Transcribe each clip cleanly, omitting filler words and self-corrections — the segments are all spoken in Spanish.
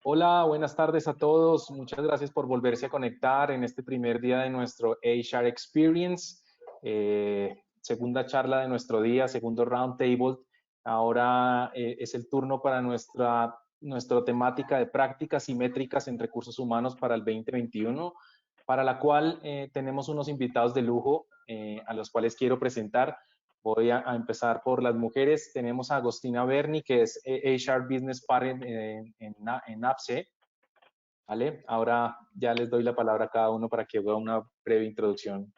Hola, buenas tardes a todos. Muchas gracias por volverse a conectar en este primer día de nuestro HR Experience. Segunda charla de nuestro día, segundo round table. Ahora es el turno para nuestra temática de prácticas y métricas en recursos humanos para el 2021, para la cual tenemos unos invitados de lujo a los cuales quiero presentar. Voy a empezar por las mujeres. Tenemos a Agostina Berni, que es HR Business Partner en APSE. ¿Vale? Ahora ya les doy la palabra a cada uno para que haga una breve introducción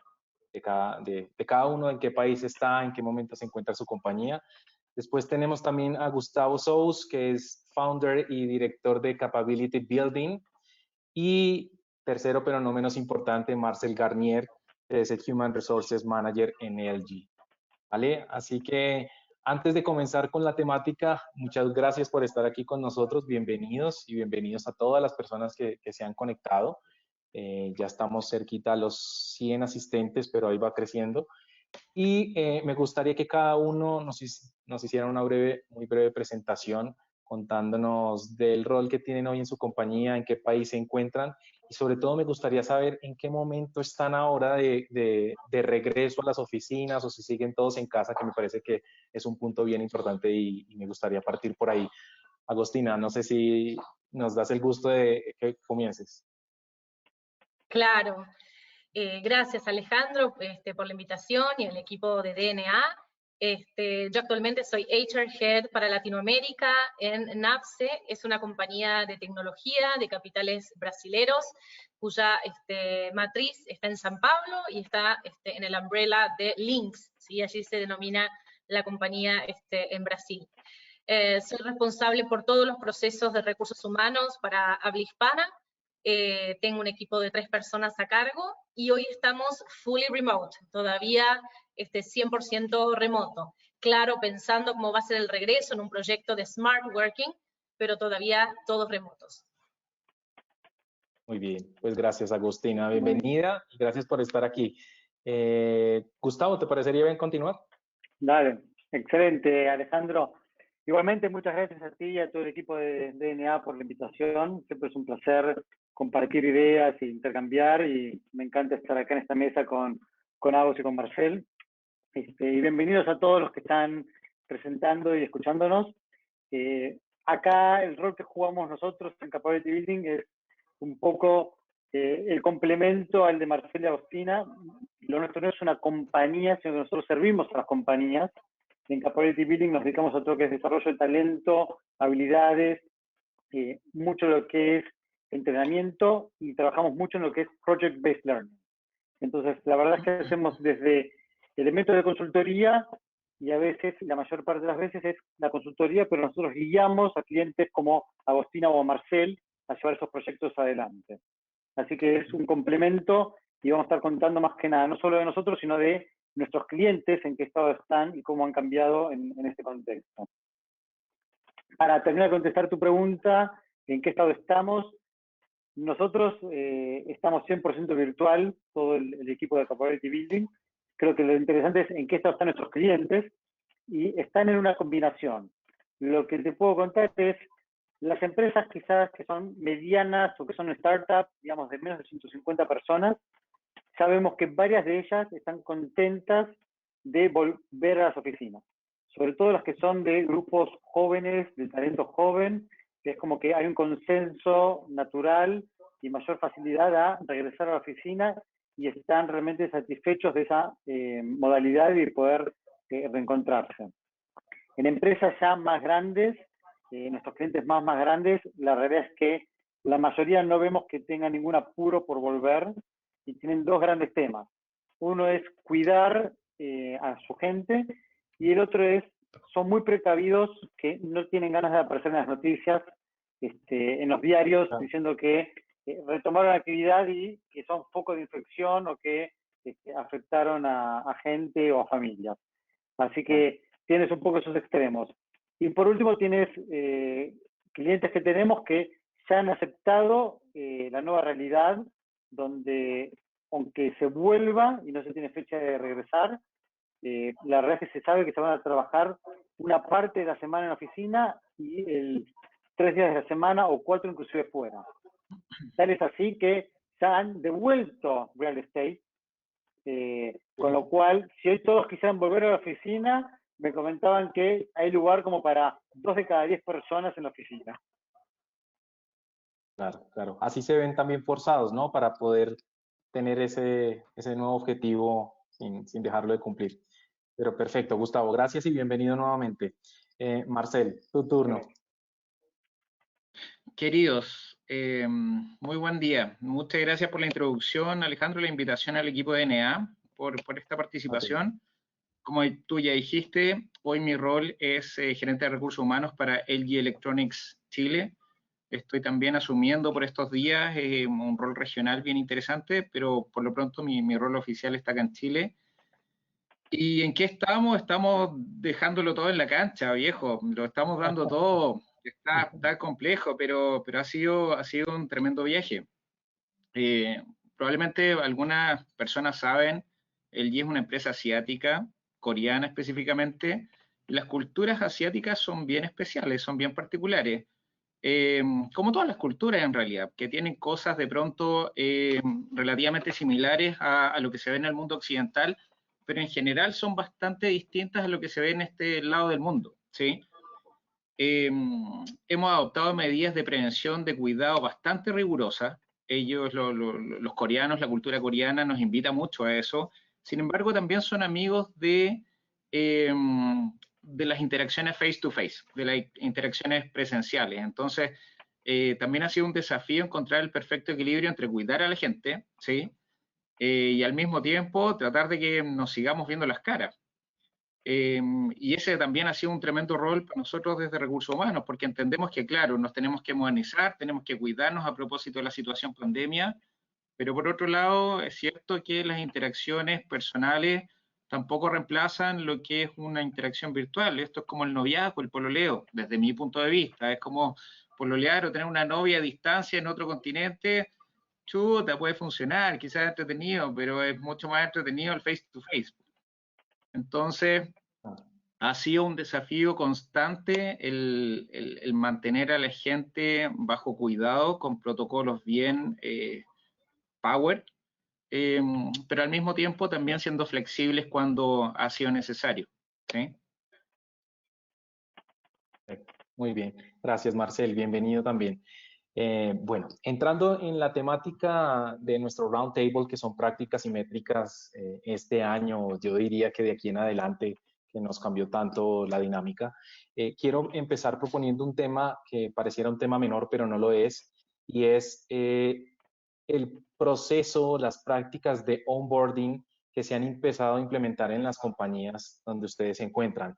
de cada uno, en qué país está, en qué momento se encuentra su compañía. Después tenemos también a Gustavo Sous, que es founder y director de Capability Building. Y tercero, pero no menos importante, Marcel Garnier, que es el Human Resources Manager en LG. ¿Vale? Así que antes de comenzar con la temática, muchas gracias por estar aquí con nosotros. Bienvenidos y bienvenidos a todas las personas que se han conectado. Ya estamos cerquita a los 100 asistentes, pero ahí va creciendo. Y me gustaría que cada uno nos hiciera una muy breve presentación contándonos del rol que tienen hoy en su compañía, en qué país se encuentran y sobre todo me gustaría saber en qué momento están ahora de regreso a las oficinas o si siguen todos en casa, que me parece que es un punto bien importante y me gustaría partir por ahí. Agostina, no sé si nos das el gusto de que comiences. Claro. Gracias, Alejandro, por la invitación y el equipo de DNA. Yo actualmente soy HR Head para Latinoamérica en NAPSE. Es una compañía de tecnología de capitales brasileros, cuya matriz está en San Pablo y está en el umbrella de Lynx, ¿sí? Allí se denomina la compañía en Brasil. Soy responsable por todos los procesos de recursos humanos para habla hispana. Tengo un equipo de 3 personas a cargo y hoy estamos fully remote, todavía 100% remoto. Claro, pensando cómo va a ser el regreso en un proyecto de Smart Working, pero todavía todos remotos. Muy bien, pues gracias Agustina, bienvenida y gracias por estar aquí. Gustavo, ¿te parecería bien continuar? Dale, excelente Alejandro. Igualmente muchas gracias a ti y a todo el equipo de DNA por la invitación. Siempre es un placer compartir ideas e intercambiar y me encanta estar acá en esta mesa con Agus y con Marcel. Y bienvenidos a todos los que están presentando y escuchándonos. Acá el rol que jugamos nosotros en Capability Building es un poco el complemento al de Marcel y Agostina. Lo nuestro no es una compañía, sino que nosotros servimos a las compañías. En Capability Building nos dedicamos a todo lo que es desarrollo de talento, habilidades, mucho lo que es entrenamiento y trabajamos mucho en lo que es Project Based Learning. Entonces, la verdad es que hacemos desde elementos de consultoría y a veces, la mayor parte de las veces es la consultoría, pero nosotros guiamos a clientes como Agostina o a Marcel a llevar esos proyectos adelante. Así que es un complemento y vamos a estar contando más que nada, no solo de nosotros, sino de nuestros clientes, en qué estado están y cómo han cambiado en este contexto. Para terminar de contestar tu pregunta, ¿en qué estado estamos? Nosotros estamos 100% virtual, todo el equipo de Capability Building. Creo que lo interesante es en qué estado están nuestros clientes y están en una combinación. Lo que te puedo contar es las empresas quizás que son medianas o que son startups, digamos, de menos de 150 personas, sabemos que varias de ellas están contentas de volver a las oficinas. Sobre todo las que son de grupos jóvenes, de talento joven, que es como que hay un consenso natural y mayor facilidad a regresar a la oficina y están realmente satisfechos de esa modalidad y de poder reencontrarse. En empresas ya más grandes, nuestros clientes más grandes, la realidad es que la mayoría no vemos que tengan ningún apuro por volver y tienen 2 grandes temas. Uno es cuidar a su gente y el otro es, son muy precavidos que no tienen ganas de aparecer en las noticias, en los diarios, diciendo que retomaron la actividad y que son focos de infección o que afectaron a gente o a familias. Así que tienes un poco esos extremos. Y por último tienes clientes que tenemos que ya han aceptado la nueva realidad, donde aunque se vuelva y no se tiene fecha de regresar, la realidad es que se sabe que se van a trabajar una parte de la semana en la oficina y 3 días de la semana o 4 inclusive fuera. Tal es así que ya han devuelto real estate, con lo cual, si hoy todos quisieran volver a la oficina, me comentaban que hay lugar como para 2 de cada 10 personas en la oficina. Claro, claro. Así se ven también forzados, ¿no? Para poder tener ese nuevo objetivo sin dejarlo de cumplir. Pero perfecto, Gustavo. Gracias y bienvenido nuevamente. Marcel, tu turno. Queridos, muy buen día. Muchas gracias por la introducción, Alejandro, la invitación al equipo de DNA por esta participación. Como tú ya dijiste, hoy mi rol es gerente de recursos humanos para LG Electronics Chile. Estoy también asumiendo por estos días un rol regional bien interesante, pero por lo pronto mi rol oficial está acá en Chile. ¿Y en qué estamos? Estamos dejándolo todo en la cancha, viejo. Lo estamos dando todo. Está complejo, pero ha sido un tremendo viaje. Probablemente algunas personas saben, LG es una empresa asiática, coreana específicamente. Las culturas asiáticas son bien especiales, son bien particulares. Como todas las culturas en realidad, que tienen cosas de pronto relativamente similares a lo que se ve en el mundo occidental, pero en general son bastante distintas a lo que se ve en este lado del mundo, ¿sí? Hemos adoptado medidas de prevención, de cuidado bastante rigurosas. Ellos, los coreanos, la cultura coreana nos invita mucho a eso. Sin embargo, también son amigos de las interacciones face to face, de las interacciones presenciales. Entonces, también ha sido un desafío encontrar el perfecto equilibrio entre cuidar a la gente, ¿sí? Y al mismo tiempo tratar de que nos sigamos viendo las caras. Y ese también ha sido un tremendo rol para nosotros desde Recursos Humanos, porque entendemos que, claro, nos tenemos que modernizar, tenemos que cuidarnos a propósito de la situación pandemia, pero por otro lado, es cierto que las interacciones personales tampoco reemplazan lo que es una interacción virtual. Esto es como el noviazgo, el pololeo, desde mi punto de vista. Es como pololear o tener una novia a distancia en otro continente. Chuta, puede funcionar, quizás es entretenido, pero es mucho más entretenido el face to face. Entonces, ha sido un desafío constante el mantener a la gente bajo cuidado, con protocolos bien power, pero al mismo tiempo también siendo flexibles cuando ha sido necesario, ¿sí? Muy bien. Gracias, Marcel. Bienvenido también. Bueno, entrando en la temática de nuestro roundtable, que son prácticas y métricas este año, yo diría que de aquí en adelante, que nos cambió tanto la dinámica, quiero empezar proponiendo un tema que pareciera un tema menor, pero no lo es, y es el proceso, las prácticas de onboarding que se han empezado a implementar en las compañías donde ustedes se encuentran.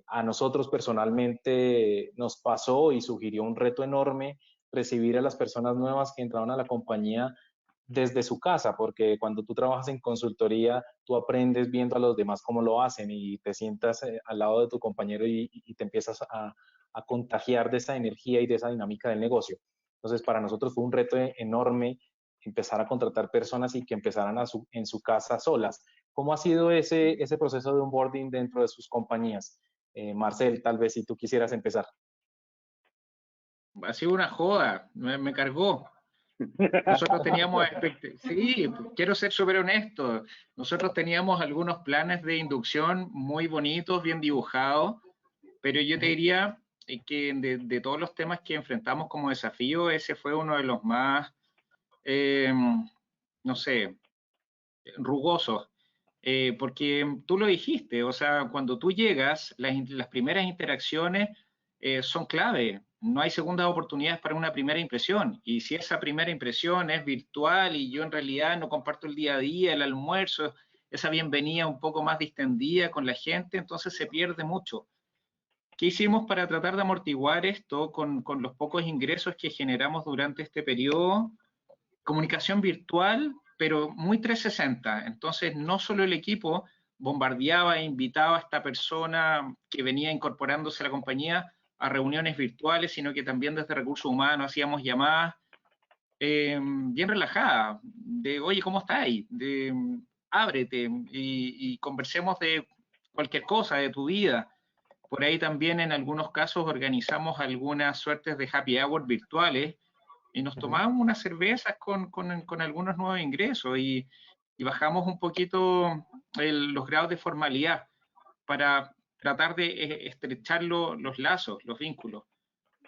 A nosotros personalmente nos pasó y sugirió un reto enorme recibir a las personas nuevas que entraron a la compañía desde su casa, porque cuando tú trabajas en consultoría, tú aprendes viendo a los demás cómo lo hacen y te sientas al lado de tu compañero y te empiezas a contagiar de esa energía y de esa dinámica del negocio. Entonces, para nosotros fue un reto enorme empezar a contratar personas y que empezaran en su casa solas. ¿Cómo ha sido ese proceso de onboarding dentro de sus compañías? Marcel, tal vez si tú quisieras empezar. Ha sido una joda, me cargó. Nosotros teníamos, sí, quiero ser súper honesto, nosotros teníamos algunos planes de inducción muy bonitos, bien dibujados, pero yo te diría que de todos los temas que enfrentamos como desafío, ese fue uno de los más, no sé, rugosos. Porque tú lo dijiste, o sea, cuando tú llegas, las primeras interacciones son clave. No hay segundas oportunidades para una primera impresión. Y si esa primera impresión es virtual y yo en realidad no comparto el día a día, el almuerzo, esa bienvenida un poco más distendida con la gente, entonces se pierde mucho. ¿Qué hicimos para tratar de amortiguar esto con los pocos ingresos que generamos durante este periodo? Comunicación virtual, pero muy 360. Entonces, no solo el equipo bombardeaba e invitaba a esta persona que venía incorporándose a la compañía a reuniones virtuales, sino que también desde recursos humanos hacíamos llamadas bien relajadas, de, oye, ¿cómo estáis? De, ábrete y conversemos de cualquier cosa, de tu vida. Por ahí también en algunos casos organizamos algunas suertes de happy hour virtuales y nos tomamos unas cervezas con algunos nuevos ingresos y bajamos un poquito los grados de formalidad para tratar de estrechar los lazos, los vínculos.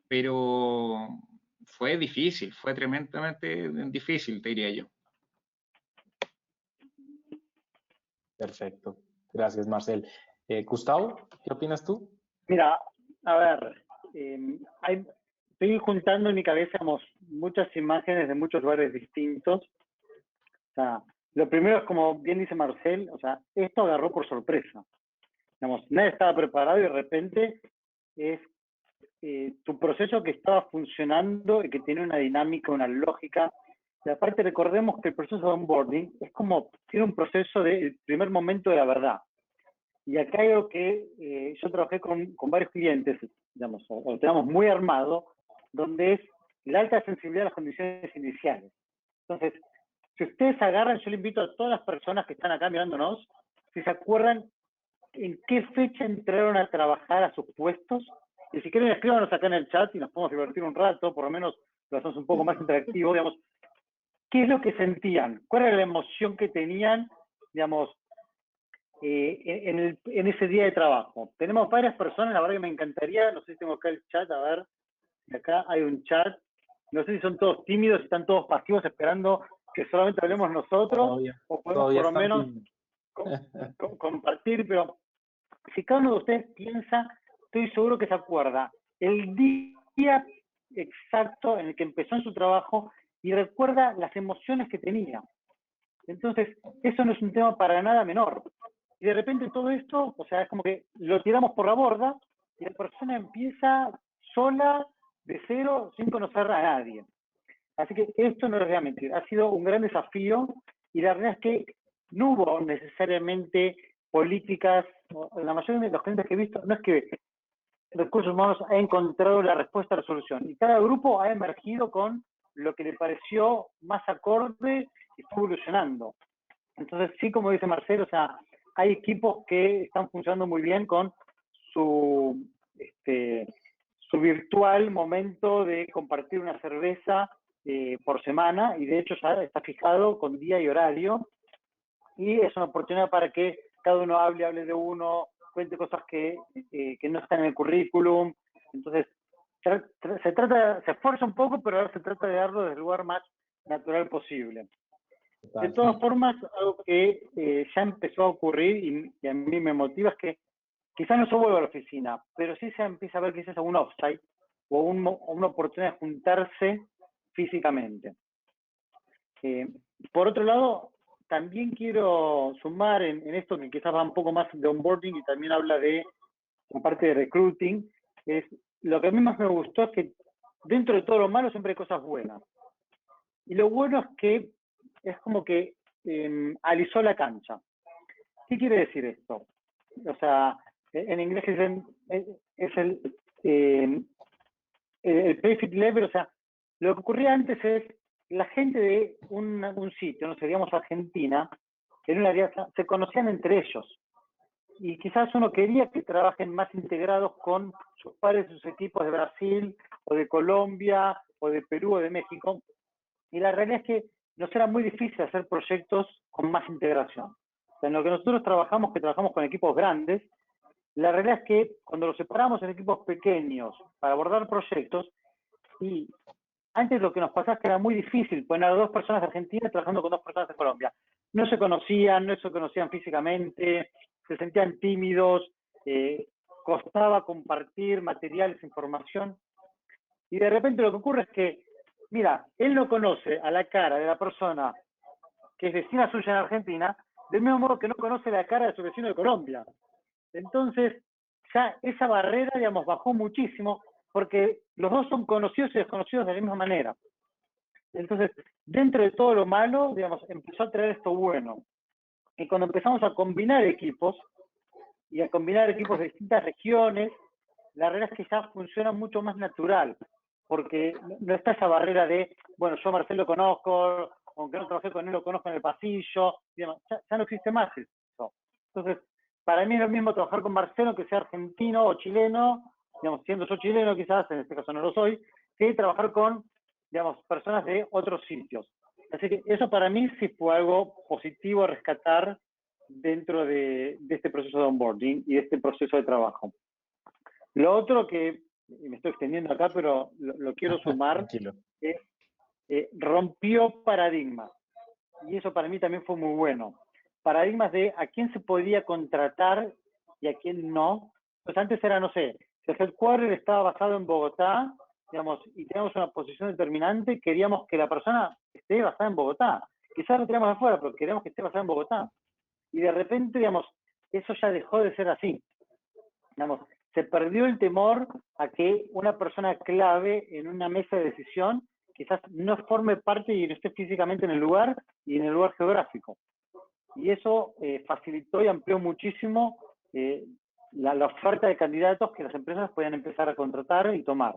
Pero fue difícil, fue tremendamente difícil, te diría yo. Perfecto. Gracias, Marcel. Gustavo, ¿qué opinas tú? Mira, a ver, estoy juntando en mi cabeza muchas imágenes de muchos lugares distintos. O sea, lo primero es, como bien dice Marcel, o sea, esto agarró por sorpresa. Digamos, nadie estaba preparado y de repente es tu proceso que estaba funcionando y que tiene una dinámica, una lógica. Y aparte recordemos que el proceso de onboarding es como, tiene un proceso del primer momento de la verdad. Y acá hay algo que yo trabajé con varios clientes, digamos, o tenemos muy armado, donde es la alta sensibilidad a las condiciones iniciales. Entonces, si ustedes agarran, yo le invito a todas las personas que están acá mirándonos, si se acuerdan en qué fecha entraron a trabajar a sus puestos, y si quieren escríbanos acá en el chat y nos podemos divertir un rato, por lo menos lo hacemos un poco más interactivo, digamos, ¿qué es lo que sentían? ¿Cuál era la emoción que tenían, digamos, en ese día de trabajo? Tenemos varias personas, la verdad que me encantaría, no sé si tengo acá el chat, a ver, acá hay un chat, no sé si son todos tímidos, están todos pasivos esperando que solamente hablemos nosotros, o podemos por lo menos compartir, pero si cada uno de ustedes piensa, estoy seguro que se acuerda el día exacto en el que empezó en su trabajo y recuerda las emociones que tenía. Entonces, eso no es un tema para nada menor. Y de repente todo esto, o sea, es como que lo tiramos por la borda y la persona empieza sola, de cero, sin conocer a nadie. Así que esto no les voy a mentir, ha sido un gran desafío y la verdad es que no hubo necesariamente políticas, la mayoría de los clientes que he visto, no es que Recursos Humanos ha encontrado la respuesta a la solución, y cada grupo ha emergido con lo que le pareció más acorde y está evolucionando. Entonces, sí, como dice Marcelo, o sea, hay equipos que están funcionando muy bien con su virtual momento de compartir una cerveza por semana, y de hecho ya está fijado con día y horario, y es una oportunidad para que cada uno hable de uno, cuente cosas que no están en el currículum. Entonces, se esfuerza un poco, pero ahora se trata de darlo desde el lugar más natural posible. De todas formas, algo que ya empezó a ocurrir y a mí me motiva es que quizás no se vuelva a la oficina, pero sí se empieza a ver quizás algún offsite o una oportunidad de juntarse físicamente. Por otro lado, también quiero sumar en esto que quizás va un poco más de onboarding y también habla de la parte de recruiting, es lo que a mí más me gustó es que dentro de todo lo malo siempre hay cosas buenas. Y lo bueno es que es como que alisó la cancha. ¿Qué quiere decir esto? O sea, en inglés es el prefix level, o sea, lo que ocurría antes es la gente de un sitio, no sé, digamos Argentina, en una alianza, se conocían entre ellos. Y quizás uno quería que trabajen más integrados con sus pares, sus equipos de Brasil, o de Colombia, o de Perú, o de México. Y la realidad es que nos era muy difícil hacer proyectos con más integración. O sea, en lo que nosotros trabajamos, que trabajamos con equipos grandes, la realidad es que cuando los separamos en equipos pequeños para abordar proyectos, y antes lo que nos pasaba es que era muy difícil poner a 2 personas de Argentina trabajando con 2 personas de Colombia. No se conocían físicamente, se sentían tímidos, costaba compartir materiales, información. Y de repente lo que ocurre es que, mira, él no conoce a la cara de la persona que es vecina suya en Argentina, del mismo modo que no conoce la cara de su vecino de Colombia. Entonces, ya esa barrera, digamos, bajó muchísimo, porque los dos son conocidos y desconocidos de la misma manera. Entonces, dentro de todo lo malo, digamos, empezó a traer esto bueno. Y cuando empezamos a combinar equipos, y a combinar equipos de distintas regiones, la realidad es que ya funciona mucho más natural, porque no está esa barrera de, bueno, yo a Marcelo lo conozco, aunque no trabajé con él, lo conozco en el pasillo, digamos, ya no existe más eso. Entonces, para mí es lo mismo trabajar con Marcelo que sea argentino o chileno, digamos, siendo yo chileno quizás, en este caso no lo soy, que trabajar con, digamos, personas de otros sitios. Así que eso para mí sí fue algo positivo a rescatar dentro de este proceso de onboarding y de este proceso de trabajo. Lo otro que, y me estoy extendiendo acá, pero lo quiero sumar, es rompió paradigmas. Y eso para mí también fue muy bueno. Paradigmas de a quién se podía contratar y a quién no. Pues antes era, no sé, si el headquarter estaba basado en Bogotá, digamos, y teníamos una posición determinante, queríamos que la persona esté basada en Bogotá. Quizás lo teníamos afuera, pero queríamos que esté basada en Bogotá. Y de repente, digamos, eso ya dejó de ser así. Digamos, se perdió el temor a que una persona clave en una mesa de decisión quizás no forme parte y no esté físicamente en el lugar y en el lugar geográfico. Y eso facilitó y amplió muchísimo la oferta de candidatos que las empresas podían empezar a contratar y tomar.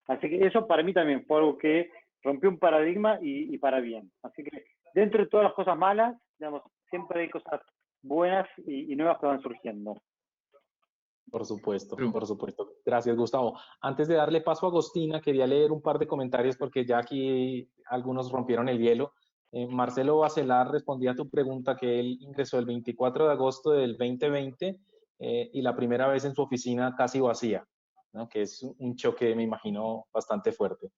Así que eso para mí también fue algo que rompió un paradigma y para bien. Así que dentro de todas las cosas malas, digamos, siempre hay cosas buenas y nuevas que van surgiendo. Por supuesto, por supuesto. Gracias, Gustavo. Antes de darle paso a Agostina, quería leer un par de comentarios porque ya aquí algunos rompieron el hielo. Marcelo Bacelar respondía a tu pregunta que él ingresó el 24 de agosto del 2020 y la primera vez en su oficina casi vacía, ¿no? Que es un choque, me imagino, bastante fuerte.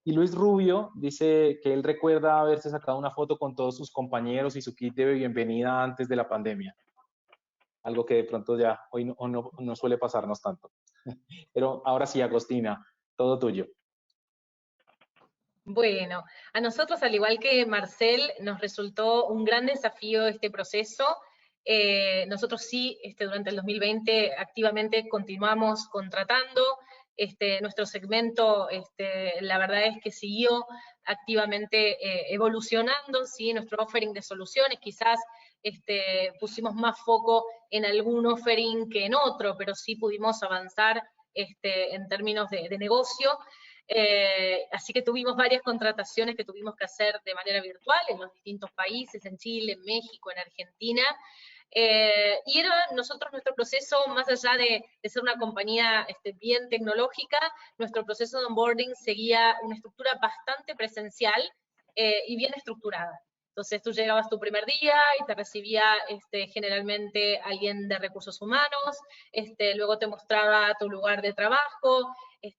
Y Luis Rubio dice que él recuerda haberse sacado una foto con todos sus compañeros y su kit de bienvenida antes de la pandemia. Algo que de pronto ya hoy no suele pasarnos tanto. Pero ahora sí, Agostina, todo tuyo. Bueno, a nosotros, al igual que Marcel, nos resultó un gran desafío este proceso. Nosotros sí, durante el 2020, activamente continuamos contratando. Nuestro segmento, la verdad es que siguió activamente evolucionando, ¿sí? Nuestro offering de soluciones, quizás pusimos más foco en algún offering que en otro, pero sí pudimos avanzar en términos de negocio. Así que tuvimos varias contrataciones que tuvimos que hacer de manera virtual en los distintos países, en Chile, en México, en Argentina. Y era nuestro proceso, más allá de ser una compañía bien tecnológica, nuestro proceso de onboarding seguía una estructura bastante presencial y bien estructurada. Entonces tú llegabas tu primer día y te recibía generalmente alguien de recursos humanos, luego te mostraba tu lugar de trabajo,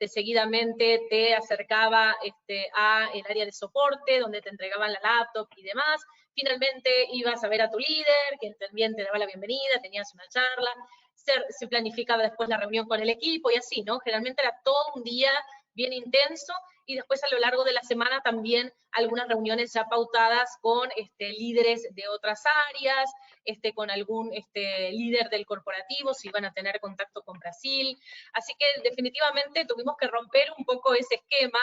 seguidamente te acercaba a el área de soporte, donde te entregaban la laptop y demás. Finalmente ibas a ver a tu líder, que también te daba la bienvenida, tenías una charla, se planificaba después la reunión con el equipo y así, ¿no? Generalmente era todo un día bien intenso y después a lo largo de la semana también algunas reuniones ya pautadas con líderes de otras áreas, con algún líder del corporativo, si iban a tener contacto con Brasil. Así que definitivamente tuvimos que romper un poco ese esquema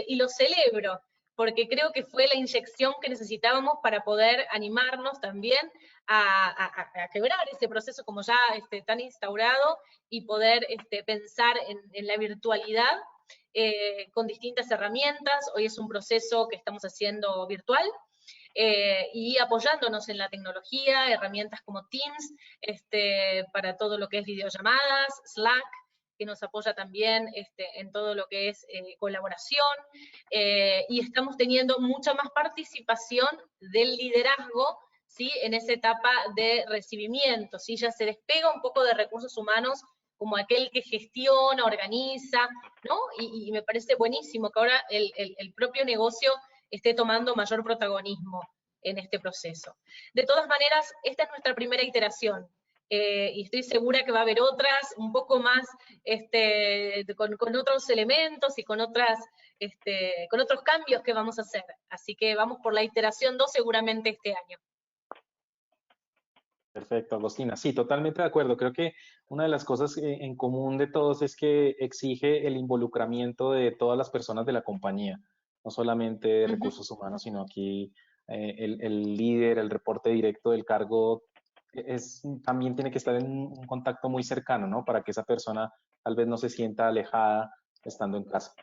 y lo celebro, porque creo que fue la inyección que necesitábamos para poder animarnos también a quebrar ese proceso como ya tan instaurado y poder pensar en la virtualidad con distintas herramientas. Hoy es un proceso que estamos haciendo virtual, y apoyándonos en la tecnología, herramientas como Teams, para todo lo que es videollamadas, Slack, que nos apoya también en todo lo que es colaboración, y estamos teniendo mucha más participación del liderazgo, ¿sí? En esa etapa de recibimiento, ¿sí? Ya se despega un poco de recursos humanos como aquel que gestiona, organiza, ¿no? Y me parece buenísimo que ahora el propio negocio esté tomando mayor protagonismo en este proceso. De todas maneras, esta es nuestra primera iteración, y estoy segura que va a haber otras un poco más con otros elementos y con otros cambios que vamos a hacer. Así que vamos por la iteración 2 seguramente este año. Perfecto, Agostina. Sí, totalmente de acuerdo. Creo que una de las cosas en común de todos es que exige el involucramiento de todas las personas de la compañía, no solamente de recursos humanos, sino aquí el líder, el reporte directo del cargo también tiene que estar en un contacto muy cercano, ¿no? Para que esa persona tal vez no se sienta alejada estando en casa.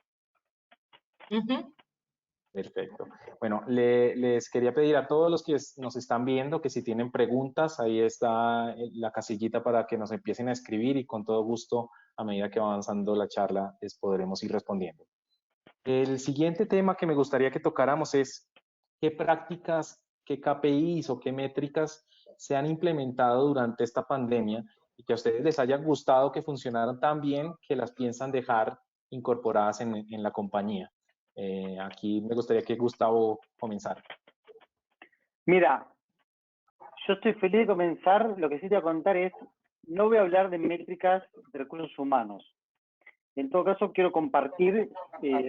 Perfecto. Bueno, les quería pedir a todos los que nos están viendo que si tienen preguntas, ahí está la casillita para que nos empiecen a escribir y con todo gusto, a medida que va avanzando la charla, les podremos ir respondiendo. El siguiente tema que me gustaría que tocáramos es qué prácticas, qué KPIs o qué métricas se han implementado durante esta pandemia y que a ustedes les haya gustado que funcionaron tan bien que las piensan dejar incorporadas en la compañía. Aquí me gustaría que Gustavo comenzara. Mira, yo estoy feliz de comenzar. Lo que sí te voy a contar es, no voy a hablar de métricas de recursos humanos. En todo caso, quiero compartir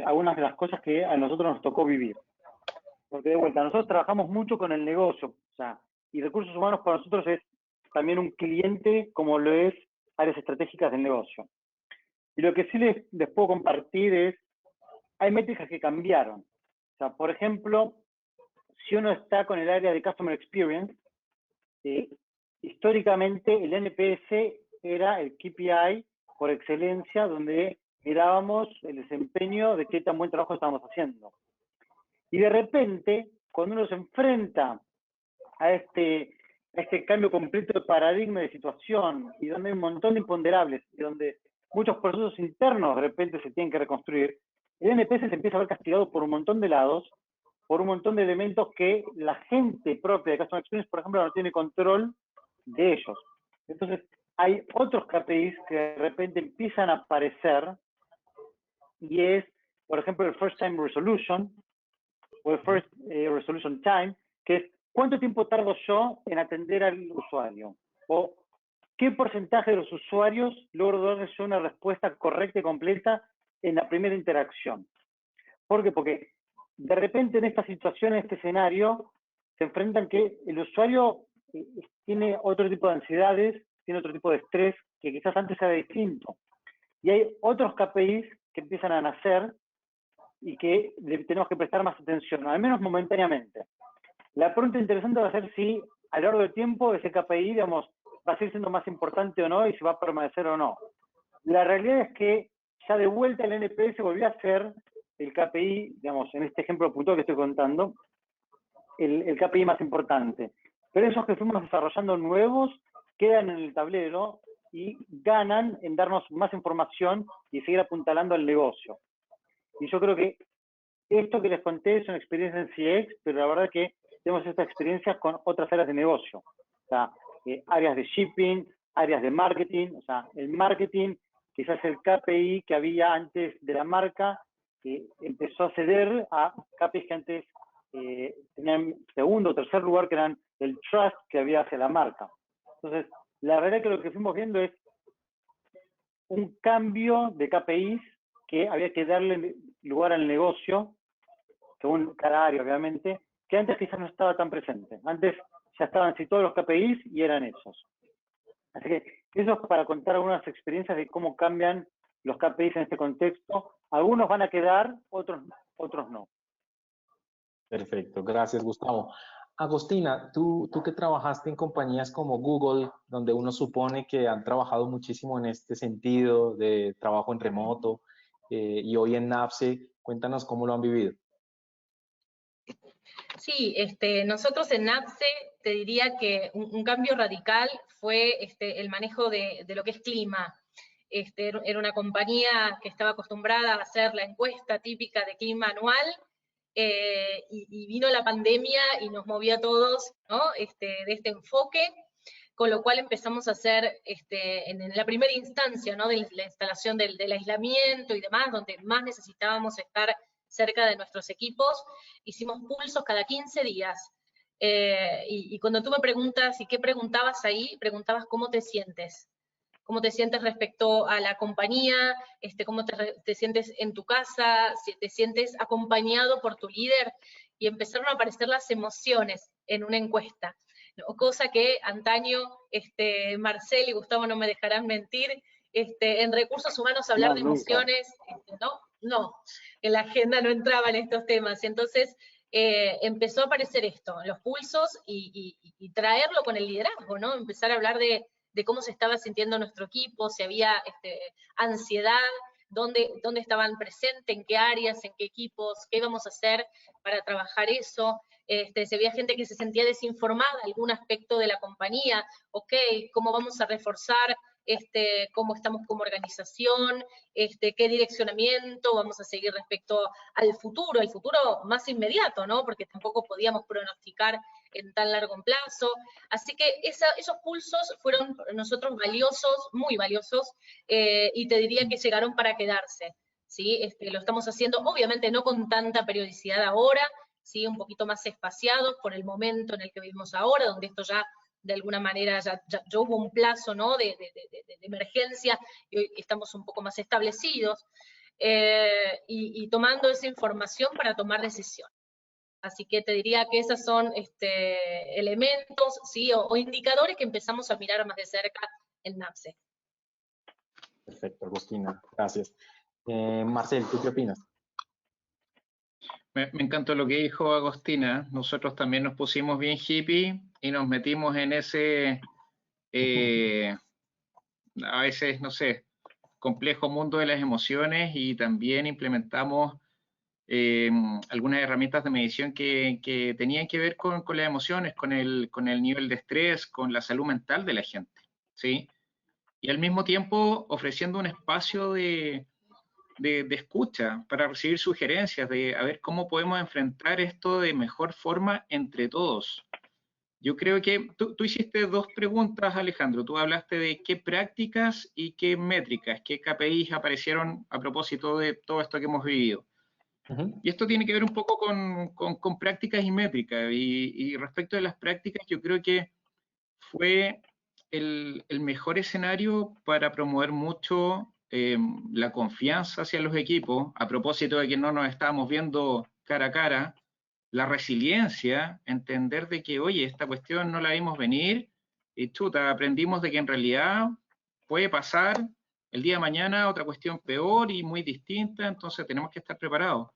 algunas de las cosas que a nosotros nos tocó vivir. Porque de vuelta, nosotros trabajamos mucho con el negocio, o sea, y recursos humanos para nosotros es también un cliente como lo es áreas estratégicas del negocio. Y lo que sí les puedo compartir es, hay métricas que cambiaron. O sea, por ejemplo, si uno está con el área de Customer Experience, históricamente el NPS era el KPI por excelencia, donde mirábamos el desempeño de qué tan buen trabajo estábamos haciendo. Y de repente, cuando uno se enfrenta a este cambio completo de paradigma de situación, y donde hay un montón de imponderables, y donde muchos procesos internos de repente se tienen que reconstruir, el NPS se empieza a ver castigado por un montón de lados, por un montón de elementos que la gente propia de Customer Experience, por ejemplo, no tiene control de ellos. Entonces, hay otros KPIs que de repente empiezan a aparecer, y es, por ejemplo, el First Time Resolution, o el First Resolution Time, que es cuánto tiempo tardo yo en atender al usuario, o qué porcentaje de los usuarios logro darles yo una respuesta correcta y completa en la primera interacción. ¿Por qué? Porque de repente en esta situación, en este escenario, se enfrentan que el usuario tiene otro tipo de ansiedades, tiene otro tipo de estrés que quizás antes era distinto. Y hay otros KPIs que empiezan a nacer y que le tenemos que prestar más atención, al menos momentáneamente. La pregunta interesante va a ser si a lo largo del tiempo ese KPI, digamos, va a seguir siendo más importante o no y si va a permanecer o no. La realidad es que ya de vuelta el NPS volvió a ser el KPI, digamos, en este ejemplo puntual que estoy contando, el KPI más importante. Pero esos que fuimos desarrollando nuevos quedan en el tablero y ganan en darnos más información y seguir apuntalando al negocio. Y yo creo que esto que les conté es una experiencia en CX, pero la verdad que tenemos esta experiencia con otras áreas de negocio. O sea, áreas de shipping, áreas de marketing. O sea, el marketing, quizás el KPI que había antes de la marca, empezó a ceder a KPIs que antes tenían segundo o tercer lugar, que eran el trust que había hacia la marca. Entonces, la verdad que lo que fuimos viendo es un cambio de KPIs que había que darle lugar al negocio, según cada área, obviamente, que antes quizás no estaba tan presente. Antes ya estaban así todos los KPIs y eran esos. Así que eso es para contar algunas experiencias de cómo cambian los KPIs en este contexto. Algunos van a quedar, otros no. Perfecto, gracias Gustavo. Agostina, tú que trabajaste en compañías como Google, donde uno supone que han trabajado muchísimo en este sentido de trabajo en remoto, y hoy en NAPSE, cuéntanos cómo lo han vivido. Sí, nosotros en NAPSE te diría que un cambio radical fue el manejo de lo que es clima. Era una compañía que estaba acostumbrada a hacer la encuesta típica de clima anual, y vino la pandemia y nos movió a todos, ¿no? De este enfoque, con lo cual empezamos a hacer, en la primera instancia, ¿no? De la instalación del aislamiento y demás, donde más necesitábamos estar cerca de nuestros equipos, hicimos pulsos cada 15 días. Y cuando tú me preguntas, ¿y qué preguntabas ahí? Preguntabas cómo te sientes. ¿Cómo te sientes respecto a la compañía? ¿Cómo te sientes en tu casa? Si te sientes acompañado por tu líder. Y empezaron a aparecer las emociones en una encuesta, ¿no? Cosa que antaño Marcel y Gustavo no me dejarán mentir, en recursos humanos hablar de emociones, no, en la agenda no entraban estos temas. Entonces empezó a aparecer esto, los pulsos, y traerlo con el liderazgo, ¿no? Empezar a hablar de cómo se estaba sintiendo nuestro equipo, si había ansiedad, dónde estaban presentes, en qué áreas, en qué equipos, qué íbamos a hacer para trabajar eso. Si había gente que se sentía desinformada, algún aspecto de la compañía, ok, cómo vamos a reforzar cómo estamos como organización, qué direccionamiento vamos a seguir respecto al futuro más inmediato, ¿no? Porque tampoco podíamos pronosticar en tan largo plazo. Así que esos pulsos fueron para nosotros valiosos, muy valiosos, y te diría que llegaron para quedarse, ¿sí? Lo estamos haciendo, obviamente no con tanta periodicidad ahora, ¿sí? Un poquito más espaciados por el momento en el que vivimos ahora, donde esto ya de alguna manera ya hubo un plazo, ¿no? de emergencia y hoy estamos un poco más establecidos, y tomando esa información para tomar decisiones. Así que te diría que esos son elementos, ¿sí? o indicadores que empezamos a mirar más de cerca en NAPSE. Perfecto, Agustina, gracias. Marcel, ¿tú qué opinas? Me encantó lo que dijo Agostina. Nosotros también nos pusimos bien hippie y nos metimos en ese, a veces, no sé, complejo mundo de las emociones, y también implementamos algunas herramientas de medición que tenían que ver con las emociones, con el nivel de estrés, con la salud mental de la gente, ¿sí? Y al mismo tiempo ofreciendo un espacio de escucha para recibir sugerencias, de a ver cómo podemos enfrentar esto de mejor forma entre todos. Yo creo que tú hiciste dos preguntas, Alejandro. Tú hablaste de qué prácticas y qué métricas, qué KPIs aparecieron a propósito de todo esto que hemos vivido. Y esto tiene que ver un poco con prácticas y métricas. Y respecto de las prácticas, yo creo que fue el mejor escenario para promover mucho la confianza hacia los equipos, a propósito de que no nos estábamos viendo cara a cara, la resiliencia, entender de que, oye, esta cuestión no la vimos venir, y chuta, aprendimos de que en realidad puede pasar el día de mañana otra cuestión peor y muy distinta, entonces tenemos que estar preparados.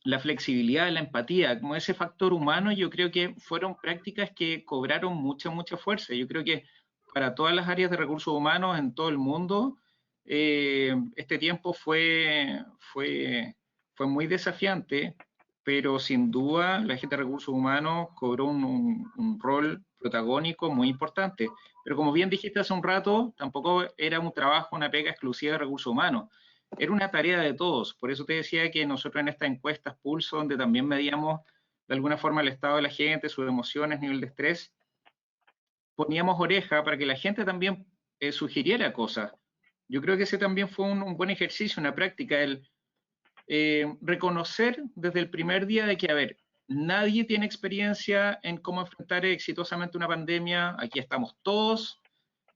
La flexibilidad, la empatía, como ese factor humano, yo creo que fueron prácticas que cobraron mucha fuerza. Yo creo que para todas las áreas de recursos humanos en todo el mundo, este tiempo fue muy desafiante, pero sin duda la gente de recursos humanos cobró un rol protagónico muy importante. Pero como bien dijiste hace un rato, tampoco era un trabajo, una pega exclusiva de recursos humanos. Era una tarea de todos. Por eso te decía que nosotros en estas encuestas Pulso, donde también medíamos de alguna forma el estado de la gente, sus emociones, nivel de estrés, poníamos oreja para que la gente también sugiriera cosas. Yo creo que ese también fue un buen ejercicio, una práctica, el reconocer desde el primer día de que, a ver, nadie tiene experiencia en cómo enfrentar exitosamente una pandemia. Aquí estamos todos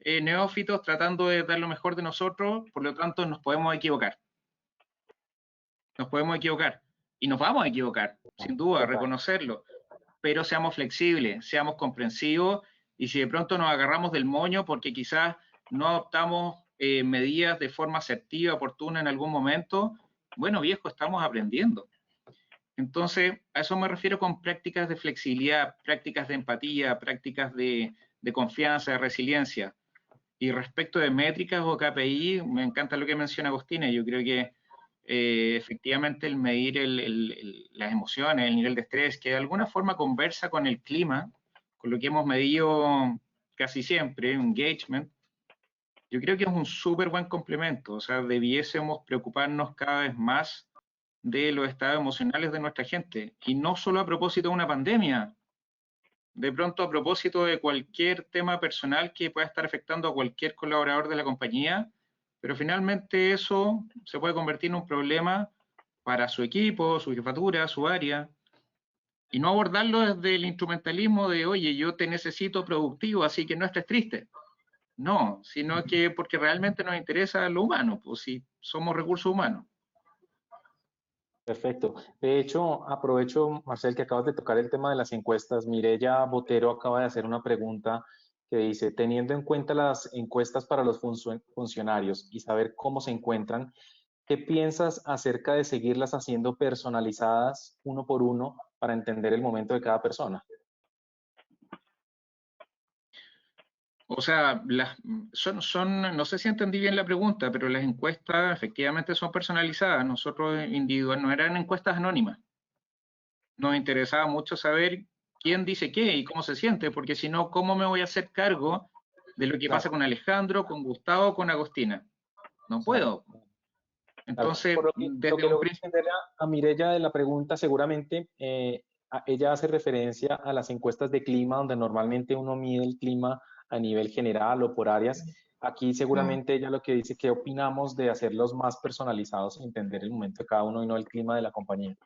neófitos tratando de dar lo mejor de nosotros, por lo tanto nos podemos equivocar. Nos podemos equivocar y nos vamos a equivocar, sin duda, reconocerlo, pero seamos flexibles, seamos comprensivos, y si de pronto nos agarramos del moño porque quizás no adoptamos medidas de forma asertiva, oportuna en algún momento, bueno, viejo, estamos aprendiendo. Entonces, a eso me refiero con prácticas de flexibilidad, prácticas de empatía, prácticas de confianza, de resiliencia. Y respecto de métricas o KPI, me encanta lo que menciona Agustina. Yo creo que efectivamente el medir las emociones, el nivel de estrés, que de alguna forma conversa con el clima, con lo que hemos medido casi siempre, engagement, yo creo que es un súper buen complemento. O sea, debiésemos preocuparnos cada vez más de los estados emocionales de nuestra gente. Y no solo a propósito de una pandemia, de pronto a propósito de cualquier tema personal que pueda estar afectando a cualquier colaborador de la compañía, pero finalmente eso se puede convertir en un problema para su equipo, su jefatura, su área, y no abordarlo desde el instrumentalismo de, oye, yo te necesito productivo, así que no estés triste. No, sino que porque realmente nos interesa lo humano, pues si somos recursos humanos. Perfecto. De hecho, aprovecho, Marcel, que acabas de tocar el tema de las encuestas. Mireya Botero acaba de hacer una pregunta que dice, teniendo en cuenta las encuestas para los funcionarios y saber cómo se encuentran, ¿qué piensas acerca de seguirlas haciendo personalizadas uno por uno para entender el momento de cada persona? O sea, no sé si entendí bien la pregunta, pero las encuestas efectivamente son personalizadas. Nosotros individual, no eran encuestas anónimas. Nos interesaba mucho saber quién dice qué y cómo se siente, porque si no, ¿cómo me voy a hacer cargo de lo que Claro, pasa con Alejandro, con Gustavo, con Agostina? No claro. puedo. Claro. Entonces, Por lo desde que un logré principio, entender a Mireya de la pregunta, seguramente ella hace referencia a las encuestas de clima, donde normalmente uno mide el clima a nivel general o por áreas. Aquí seguramente ella lo que dice, ¿qué opinamos de hacerlos más personalizados y entender el momento de cada uno y no el clima de la compañía?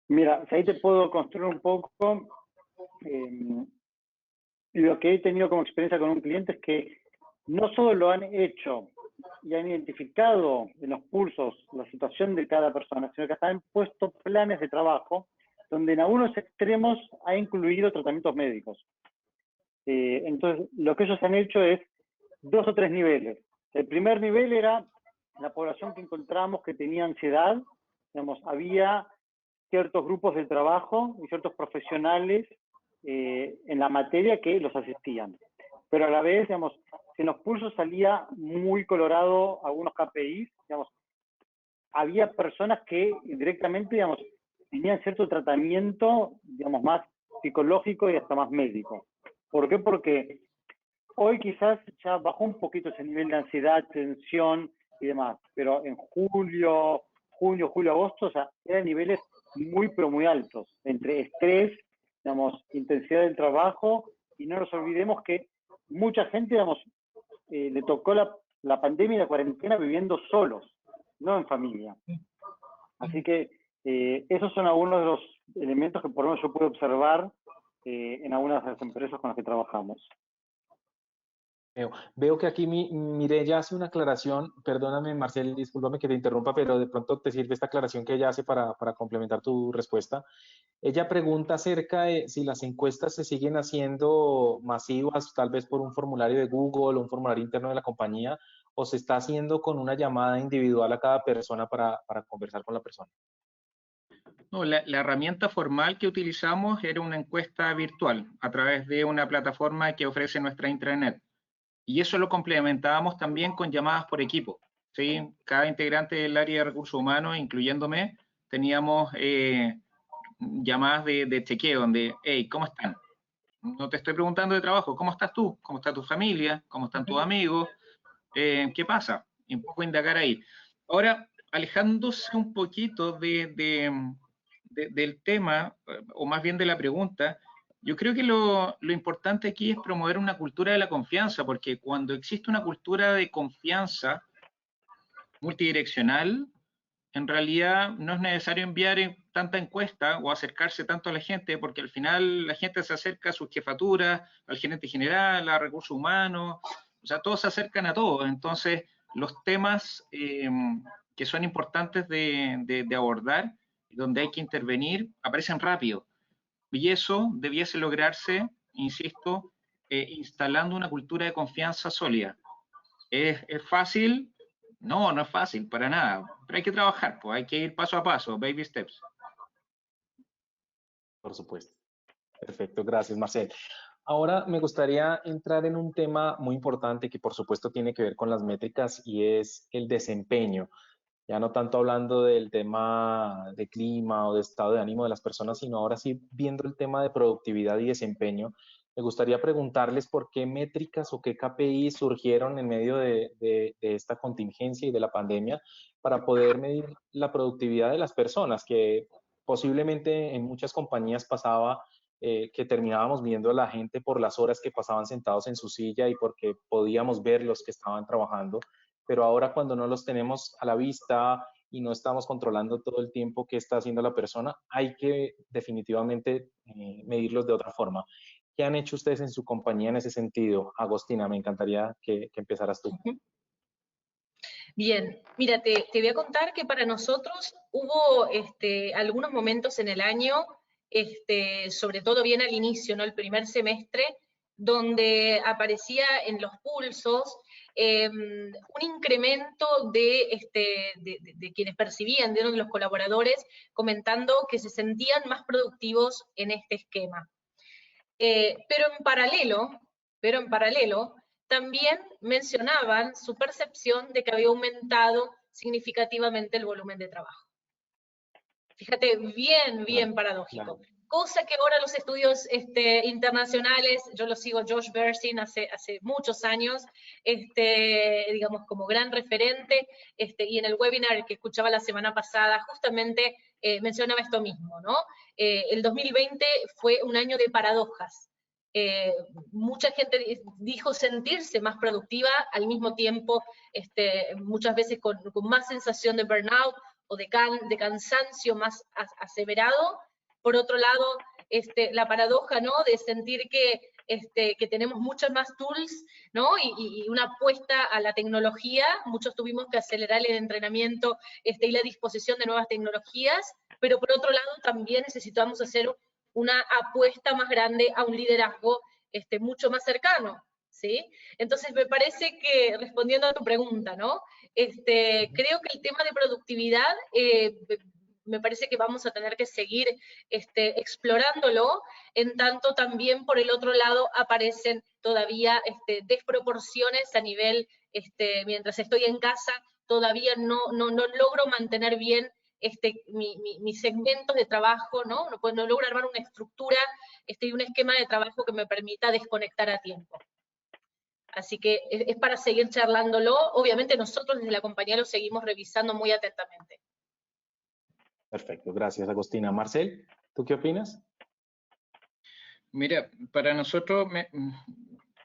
Mira, si ahí te puedo construir un poco. Lo que he tenido como experiencia con un cliente es que no solo lo han hecho y han identificado en los pulsos la situación de cada persona, sino que hasta han puesto planes de trabajo donde en algunos extremos ha incluido tratamientos médicos. Entonces, lo que ellos han hecho es 2 o 3 niveles. El primer nivel era la población que encontramos que tenía ansiedad. Digamos, había ciertos grupos de trabajo y ciertos profesionales en la materia que los asistían. Pero a la vez, digamos, si en los pulsos salía muy colorado algunos KPIs, digamos, había personas que directamente, digamos, tenían cierto tratamiento, digamos, más psicológico y hasta más médico. ¿Por qué? Porque hoy quizás ya bajó un poquito ese nivel de ansiedad, tensión y demás, pero en julio, agosto, o sea, eran niveles muy, pero muy altos, entre estrés, digamos, intensidad del trabajo, y no nos olvidemos que mucha gente, digamos, le tocó la pandemia y la cuarentena viviendo solos, no en familia. Así que esos son algunos de los elementos que por lo menos yo puedo observar en algunas de las empresas con las que trabajamos. Veo que aquí Mireya hace una aclaración, perdóname Marcel, discúlpame que te interrumpa, pero de pronto te sirve esta aclaración que ella hace para complementar tu respuesta. Ella pregunta acerca de si las encuestas se siguen haciendo masivas, tal vez por un formulario de Google o un formulario interno de la compañía, o se está haciendo con una llamada individual a cada persona para conversar con la persona. no, la herramienta formal que utilizamos era una encuesta virtual a través de una plataforma que ofrece nuestra intranet. Y eso lo complementábamos también con llamadas por equipo. ¿Sí? Cada integrante del área de recursos humanos, incluyéndome, teníamos llamadas de chequeo, donde, hey, ¿cómo están? No te estoy preguntando de trabajo, ¿cómo estás tú? ¿Cómo está tu familia? ¿Cómo están tus amigos? ¿Qué pasa? Y un poco indagar ahí. Ahora, alejándose un poquito del tema, o más bien de la pregunta, yo creo que lo importante aquí es promover una cultura de la confianza, porque cuando existe una cultura de confianza multidireccional, en realidad no es necesario enviar tanta encuesta o acercarse tanto a la gente, porque al final la gente se acerca a su jefatura, al gerente general, a recursos humanos, o sea, todos se acercan a todos. Entonces, los temas que son importantes de abordar, donde hay que intervenir, aparecen rápido. Y eso debiese lograrse, insisto, instalando una cultura de confianza sólida. ¿Es fácil? No, no es fácil, para nada. Pero hay que trabajar, pues hay que ir paso a paso, baby steps. Por supuesto. Perfecto, gracias Marcel. Ahora me gustaría entrar en un tema muy importante que por supuesto tiene que ver con las métricas y es el desempeño. Ya no tanto hablando del tema de clima o de estado de ánimo de las personas, sino ahora sí viendo el tema de productividad y desempeño. Me gustaría preguntarles por qué métricas o qué KPI surgieron en medio de esta contingencia y de la pandemia para poder medir la productividad de las personas, que posiblemente en muchas compañías pasaba que terminábamos viendo a la gente por las horas que pasaban sentados en su silla y porque podíamos ver los que estaban trabajando, pero ahora cuando no los tenemos a la vista y no estamos controlando todo el tiempo que está haciendo la persona, hay que definitivamente medirlos de otra forma. ¿Qué han hecho ustedes en su compañía en ese sentido? Agostina, me encantaría que empezaras tú. Bien, mira, te voy a contar que para nosotros hubo algunos momentos en el año, sobre todo bien al inicio, ¿no? El primer semestre, donde aparecía en los pulsos un incremento de quienes percibían, de los colaboradores, comentando que se sentían más productivos en este esquema. Pero en paralelo, pero en paralelo también mencionaban su percepción de que había aumentado significativamente el volumen de trabajo. Fíjate, bien paradójico. Claro. Cosa que ahora los estudios internacionales, yo lo sigo Josh Bersin hace muchos años, digamos como gran referente, y en el webinar que escuchaba la semana pasada justamente mencionaba esto mismo, ¿no? El 2020 fue un año de paradojas. Mucha gente dijo sentirse más productiva, al mismo tiempo muchas veces con más sensación de burnout o de cansancio más aseverado. Por otro lado, la paradoja, ¿no?, de sentir que tenemos muchas más tools, ¿no?, y una apuesta a la tecnología. Muchos tuvimos que acelerar el entrenamiento y la disposición de nuevas tecnologías, pero por otro lado también necesitamos hacer una apuesta más grande a un liderazgo mucho más cercano, ¿sí? Entonces me parece que, respondiendo a tu pregunta, ¿no?, creo que el tema de productividad me parece que vamos a tener que seguir explorándolo, en tanto también por el otro lado aparecen todavía desproporciones a nivel, mientras estoy en casa, todavía no logro mantener bien mis segmentos de trabajo, ¿no? No logro armar una estructura y un esquema de trabajo que me permita desconectar a tiempo. Así que es para seguir charlándolo. Obviamente nosotros desde la compañía lo seguimos revisando muy atentamente. Perfecto, gracias Agostina. Marcel, ¿tú qué opinas? Mira, para nosotros,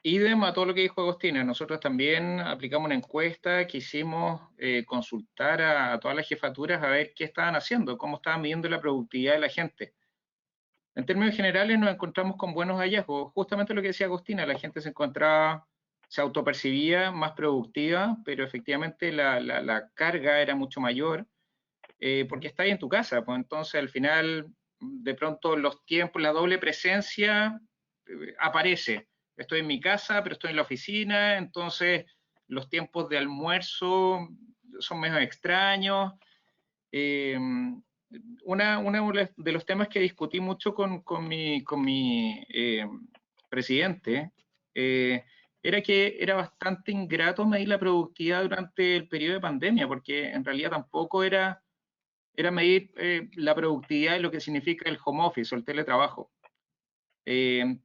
idem a todo lo que dijo Agostina, nosotros también aplicamos una encuesta, quisimos consultar a todas las jefaturas a ver qué estaban haciendo, cómo estaban midiendo la productividad de la gente. En términos generales nos encontramos con buenos hallazgos, justamente lo que decía Agostina, la gente se autopercibía más productiva, pero efectivamente la carga era mucho mayor, porque está ahí en tu casa, pues entonces al final, de pronto los tiempos, la doble presencia aparece. Estoy en mi casa, pero estoy en la oficina, entonces los tiempos de almuerzo son medio extraños. Uno de los temas que discutí mucho con mi presidente era que era bastante ingrato medir la productividad durante el periodo de pandemia, porque en realidad tampoco era medir la productividad de lo que significa el home office o el teletrabajo.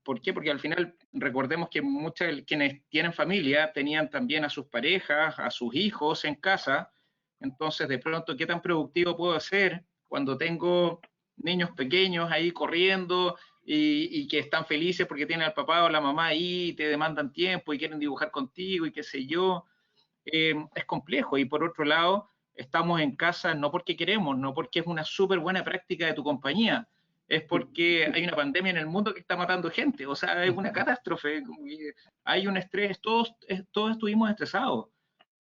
¿Por qué? Porque al final recordemos que muchos quienes tienen familia tenían también a sus parejas, a sus hijos en casa. Entonces, de pronto, ¿qué tan productivo puedo ser cuando tengo niños pequeños ahí corriendo y que están felices porque tienen al papá o la mamá ahí y te demandan tiempo y quieren dibujar contigo y qué sé yo? Es complejo. Y por otro lado, estamos en casa no porque queremos, no porque es una súper buena práctica de tu compañía, es porque hay una pandemia en el mundo que está matando gente, o sea, es una catástrofe, hay un estrés, todos estuvimos estresados.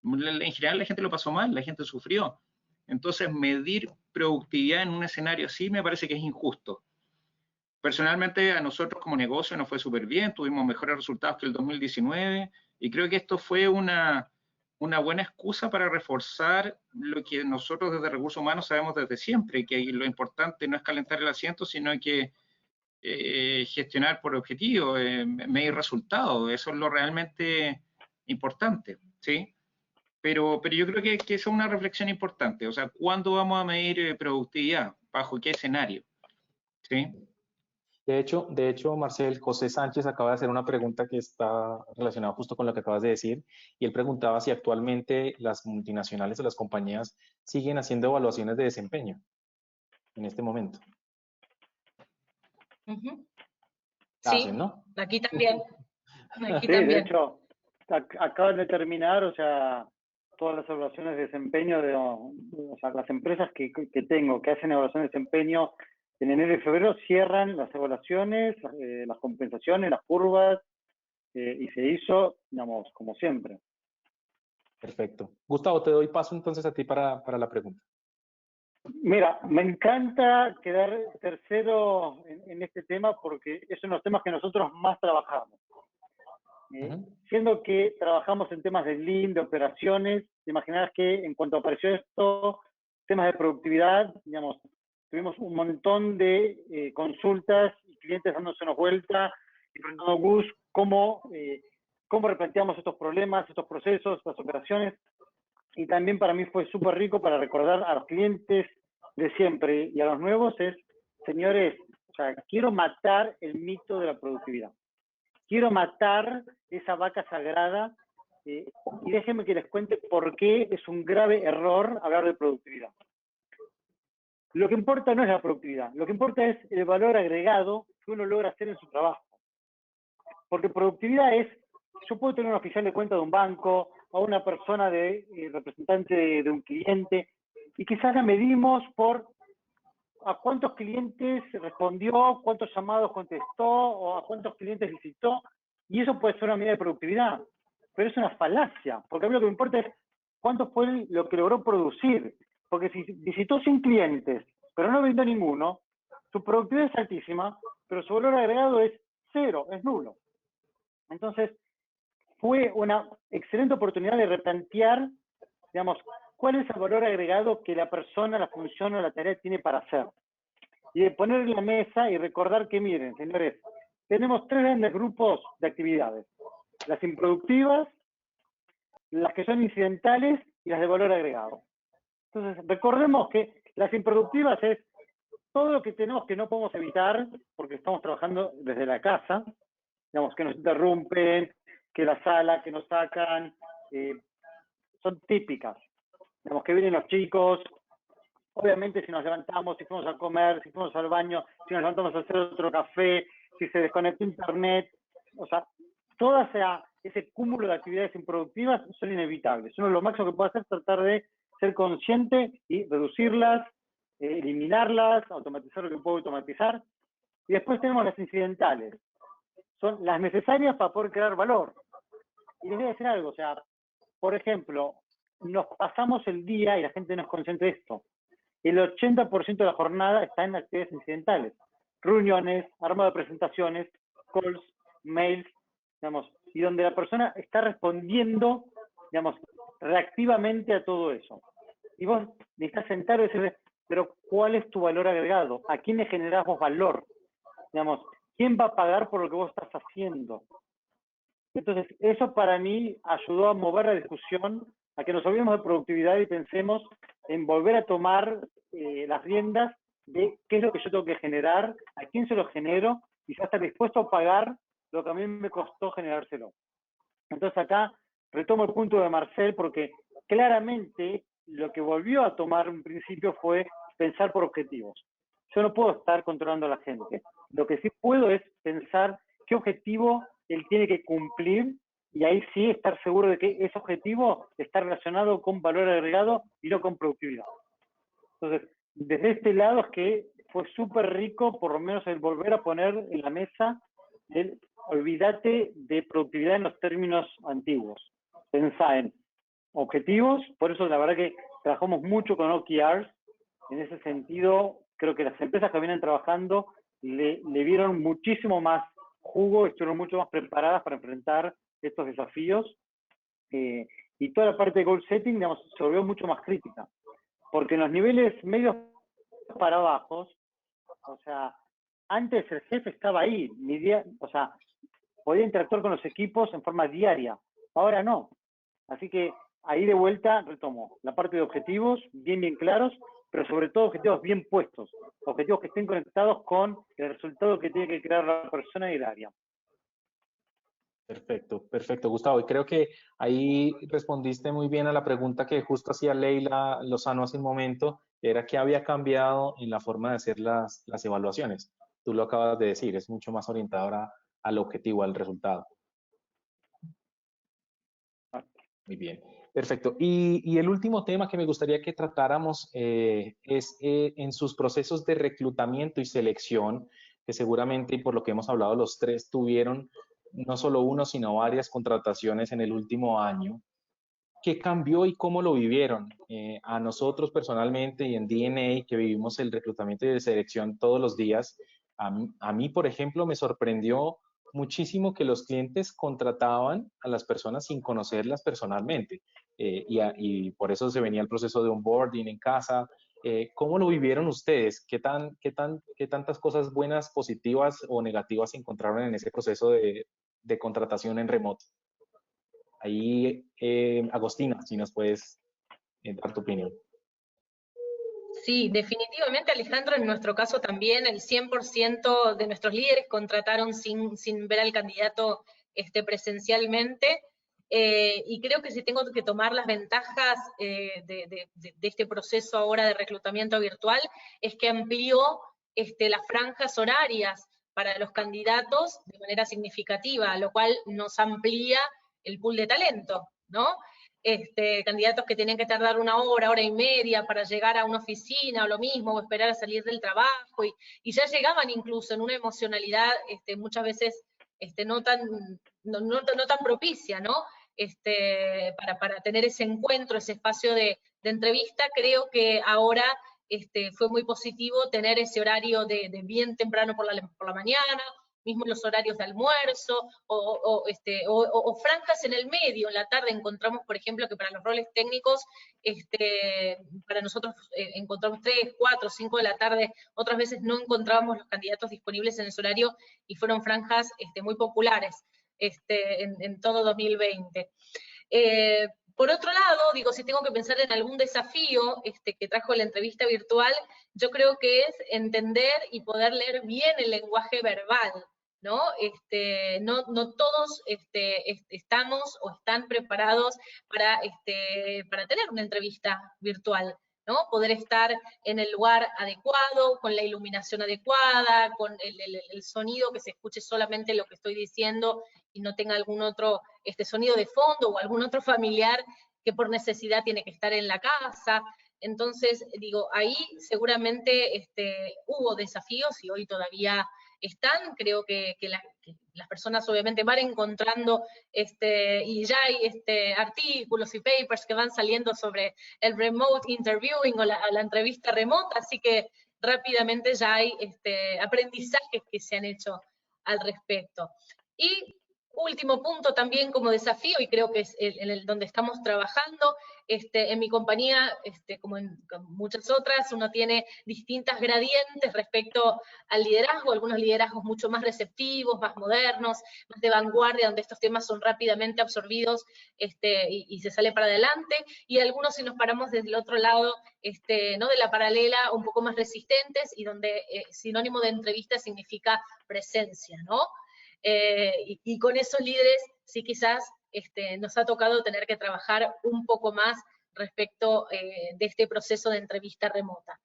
En general la gente lo pasó mal, la gente sufrió. Entonces, medir productividad en un escenario así me parece que es injusto. Personalmente, a nosotros como negocio nos fue súper bien, tuvimos mejores resultados que el 2019, y creo que esto fue una buena excusa para reforzar lo que nosotros desde Recursos Humanos sabemos desde siempre, que lo importante no es calentar el asiento, sino que gestionar por objetivo, medir resultados, eso es lo realmente importante, ¿sí? Pero yo creo que esa es una reflexión importante, o sea, ¿cuándo vamos a medir productividad? ¿Bajo qué escenario? ¿Sí? De hecho, Marcel, José Sánchez acaba de hacer una pregunta que está relacionada justo con lo que acabas de decir, y él preguntaba si actualmente las multinacionales o las compañías siguen haciendo evaluaciones de desempeño en este momento. Sí, Hacen, ¿no? aquí también. Aquí Sí, también. de hecho, acaban de terminar, o sea, todas las evaluaciones de desempeño o sea, las empresas que tengo que hacen evaluaciones de desempeño en enero y febrero cierran las evaluaciones, las compensaciones, las curvas, y se hizo, digamos, como siempre. Perfecto. Gustavo, te doy paso entonces a ti para la pregunta. Mira, me encanta quedar tercero en este tema porque es uno de los temas que nosotros más trabajamos. Siendo que trabajamos en temas de lean, de operaciones, te imaginarás que en cuanto apareció esto, temas de productividad, digamos, tuvimos un montón de consultas y clientes dándose una vuelta y preguntando a Gus cómo replanteamos estos problemas, estos procesos, estas operaciones. Y también para mí fue súper rico para recordar a los clientes de siempre y a los nuevos señores, o sea, quiero matar el mito de la productividad. Quiero matar esa vaca sagrada y déjenme que les cuente por qué es un grave error hablar de productividad. Lo que importa no es la productividad, lo que importa es el valor agregado que uno logra hacer en su trabajo. Porque productividad es, yo puedo tener un oficial de cuenta de un banco, o una persona representante de un cliente, y quizás la medimos por a cuántos clientes respondió, cuántos llamados contestó, o a cuántos clientes visitó, y eso puede ser una medida de productividad, pero es una falacia, porque a mí lo que me importa es cuánto fue lo que logró producir, porque si visitó 100 clientes, pero no vendió ninguno, su productividad es altísima, pero su valor agregado es cero, es nulo. Entonces, fue una excelente oportunidad de replantear, digamos, cuál es el valor agregado que la persona, la función o la tarea tiene para hacer. Y de poner en la mesa y recordar que, miren, señores, tenemos 3 grandes grupos de actividades. Las improductivas, las que son incidentales y las de valor agregado. Entonces, recordemos que las improductivas es todo lo que tenemos que no podemos evitar porque estamos trabajando desde la casa, digamos, que nos interrumpen, que la sala, que nos sacan, son típicas. Digamos, que vienen los chicos, obviamente si nos levantamos, si fuimos a comer, si fuimos al baño, si nos levantamos a hacer otro café, si se desconectó internet, o sea, todo ese cúmulo de actividades improductivas son inevitables. Uno lo máximo que puede hacer es tratar de ser consciente y reducirlas, eliminarlas, automatizar lo que puedo automatizar. Y después tenemos las incidentales. Son las necesarias para poder crear valor. Y les voy a decir algo, o sea, por ejemplo, nos pasamos el día, y la gente no es consciente de esto, el 80% de la jornada está en actividades incidentales. Reuniones, armado de presentaciones, calls, mails, digamos, y donde la persona está respondiendo, digamos, reactivamente a todo eso. Y vos necesitas sentar y decirle, pero ¿cuál es tu valor agregado? ¿A quién le generás vos valor? Digamos, ¿quién va a pagar por lo que vos estás haciendo? Entonces, eso para mí ayudó a mover la discusión, a que nos olvidemos de productividad y pensemos en volver a tomar las riendas de qué es lo que yo tengo que generar, a quién se lo genero, y ya estar dispuesto a pagar lo que a mí me costó generárselo. Entonces acá retomo el punto de Marcel, porque claramente lo que volvió a tomar un principio fue pensar por objetivos. Yo no puedo estar controlando a la gente. Lo que sí puedo es pensar qué objetivo él tiene que cumplir y ahí sí estar seguro de que ese objetivo está relacionado con valor agregado y no con productividad. Entonces, desde este lado es que fue súper rico, por lo menos el volver a poner en la mesa el olvídate de productividad en los términos antiguos. Pensá en objetivos, por eso la verdad que trabajamos mucho con OKRs. En ese sentido, creo que las empresas que vienen trabajando le vieron muchísimo más jugo, estuvieron mucho más preparadas para enfrentar estos desafíos. Y toda la parte de goal setting, digamos, se volvió mucho más crítica. Porque en los niveles medios para abajo, o sea, antes el jefe estaba ahí, o sea, podía interactuar con los equipos en forma diaria. Ahora no. Así que ahí de vuelta retomo la parte de objetivos bien claros, pero sobre todo objetivos bien puestos, objetivos que estén conectados con el resultado que tiene que crear la persona y el área. Perfecto, perfecto, Gustavo. Y creo que ahí respondiste muy bien a la pregunta que justo hacía Leila Lozano hace un momento, era qué había cambiado en la forma de hacer las evaluaciones. Tú lo acabas de decir, es mucho más orientadora al objetivo, al resultado. Muy bien, perfecto. Y el último tema que me gustaría que tratáramos es en sus procesos de reclutamiento y selección, que seguramente, y por lo que hemos hablado, los 3 tuvieron no solo uno, sino varias contrataciones en el último año. ¿Qué cambió y cómo lo vivieron? A nosotros personalmente y en DNA, que vivimos el reclutamiento y de selección todos los días, a mí, por ejemplo, me sorprendió muchísimo que los clientes contrataban a las personas sin conocerlas personalmente. Y por eso se venía el proceso de onboarding en casa. ¿Cómo lo vivieron ustedes? ¿Qué tantas cosas buenas, positivas o negativas encontraron en ese proceso de contratación en remoto? Ahí, Agostina, si nos puedes dar tu opinión. Sí, definitivamente, Alejandro, en nuestro caso también el 100% de nuestros líderes contrataron sin ver al candidato presencialmente, y creo que si tengo que tomar las ventajas de este proceso ahora de reclutamiento virtual, es que amplió las franjas horarias para los candidatos de manera significativa, lo cual nos amplía el pool de talento, ¿no? Candidatos que tenían que tardar 1 hora y media para llegar a una oficina o lo mismo, o esperar a salir del trabajo, y ya llegaban incluso en una emocionalidad muchas veces no tan propicia, ¿no? Para tener ese encuentro, ese espacio de entrevista. Creo que ahora fue muy positivo tener ese horario de bien temprano por la mañana, mismo los horarios de almuerzo, o franjas en el medio, en la tarde encontramos, por ejemplo, que para los roles técnicos, para nosotros encontramos 3, 4, 5 de la tarde, otras veces no encontrábamos los candidatos disponibles en ese horario, y fueron franjas muy populares en todo 2020. Por otro lado, digo, si tengo que pensar en algún desafío que trajo la entrevista virtual, yo creo que es entender y poder leer bien el lenguaje verbal, ¿no? No todos estamos o están preparados para tener una entrevista virtual, ¿no? Poder estar en el lugar adecuado, con la iluminación adecuada, con el sonido, que se escuche solamente lo que estoy diciendo y no tenga algún otro sonido de fondo o algún otro familiar que por necesidad tiene que estar en la casa. Entonces, digo, ahí seguramente hubo desafíos y hoy todavía están. Creo que las personas obviamente van encontrando, y ya hay artículos y papers que van saliendo sobre el remote interviewing o la entrevista remota, así que rápidamente ya hay aprendizajes que se han hecho al respecto. Y último punto también como desafío, y creo que es donde estamos trabajando, en mi compañía, como en muchas otras, uno tiene distintas gradientes respecto al liderazgo, algunos liderazgos mucho más receptivos, más modernos, más de vanguardia, donde estos temas son rápidamente absorbidos y se sale para adelante, y algunos, si nos paramos desde el otro lado, ¿no? de la paralela, un poco más resistentes, y donde sinónimo de entrevista significa presencia, ¿no? Y con esos líderes sí quizás nos ha tocado tener que trabajar un poco más respecto de este proceso de entrevista remota,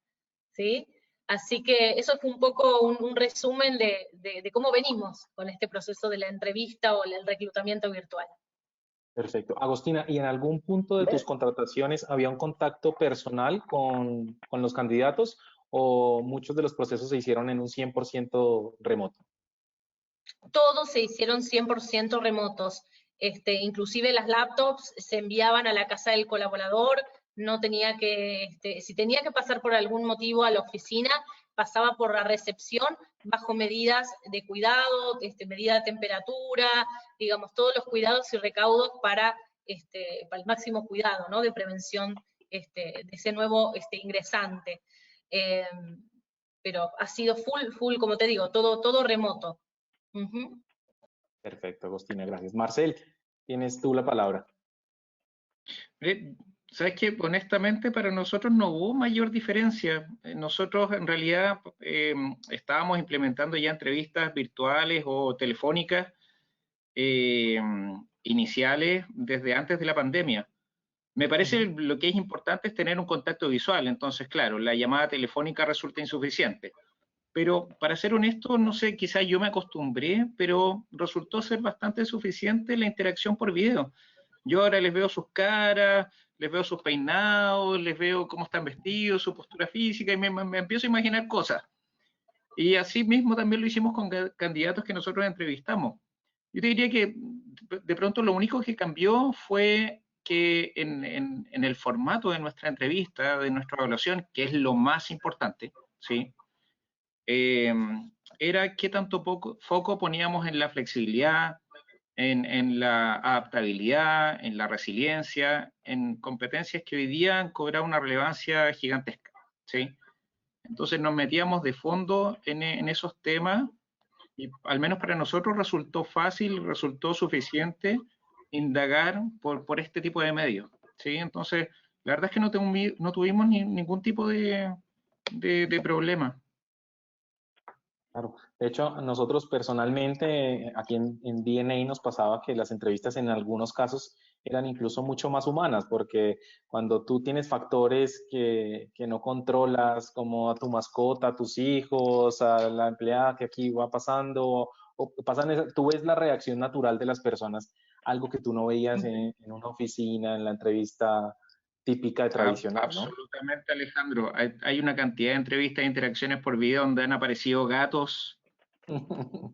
¿sí? Así que eso fue un poco un resumen de cómo venimos con este proceso de la entrevista o el reclutamiento virtual. Perfecto. Agostina, ¿y en algún punto de tus contrataciones había un contacto personal con los candidatos o muchos de los procesos se hicieron en un 100% remoto? Todos se hicieron 100% remotos. Inclusive las laptops se enviaban a la casa del colaborador, no tenía que, si tenía que pasar por algún motivo a la oficina, pasaba por la recepción bajo medidas de cuidado, medida de temperatura, digamos, todos los cuidados y recaudos para el máximo cuidado, ¿no? De prevención de ese nuevo ingresante. Pero ha sido full, como te digo, todo remoto. Uh-huh. Perfecto, Agostina, gracias. Marcel, tienes tú la palabra. Sabes que honestamente para nosotros no hubo mayor diferencia. Nosotros en realidad estábamos implementando ya entrevistas virtuales o telefónicas iniciales desde antes de la pandemia. Me parece lo que es importante es tener un contacto visual. Entonces, claro, la llamada telefónica resulta insuficiente. Pero para ser honesto, no sé, quizás yo me acostumbré, pero resultó ser bastante suficiente la interacción por video. Yo ahora les veo sus caras, les veo sus peinados, les veo cómo están vestidos, su postura física, y me empiezo a imaginar cosas. Y así mismo también lo hicimos con candidatos que nosotros entrevistamos. Yo te diría que de pronto lo único que cambió fue que en el formato de nuestra entrevista, de nuestra evaluación, que es lo más importante, ¿sí? Era qué tanto foco poníamos en la flexibilidad, en la adaptabilidad, en la resiliencia, en competencias que hoy día han cobrado una relevancia gigantesca. ¿sí? Entonces nos metíamos de fondo en esos temas y al menos para nosotros resultó fácil, resultó suficiente indagar por este tipo de medios, ¿sí? Entonces, la verdad es que no tuvimos ningún tipo de problema. Claro. De hecho, nosotros personalmente, aquí en DNA nos pasaba que las entrevistas en algunos casos eran incluso mucho más humanas, porque cuando tú tienes factores que no controlas, como a tu mascota, a tus hijos, a la empleada que aquí va pasando, o tú ves la reacción natural de las personas, algo que tú no veías en una oficina, en la entrevista típica y tradicional, ¿no? Absolutamente, Alejandro. Hay una cantidad de entrevistas e interacciones por video donde han aparecido gatos,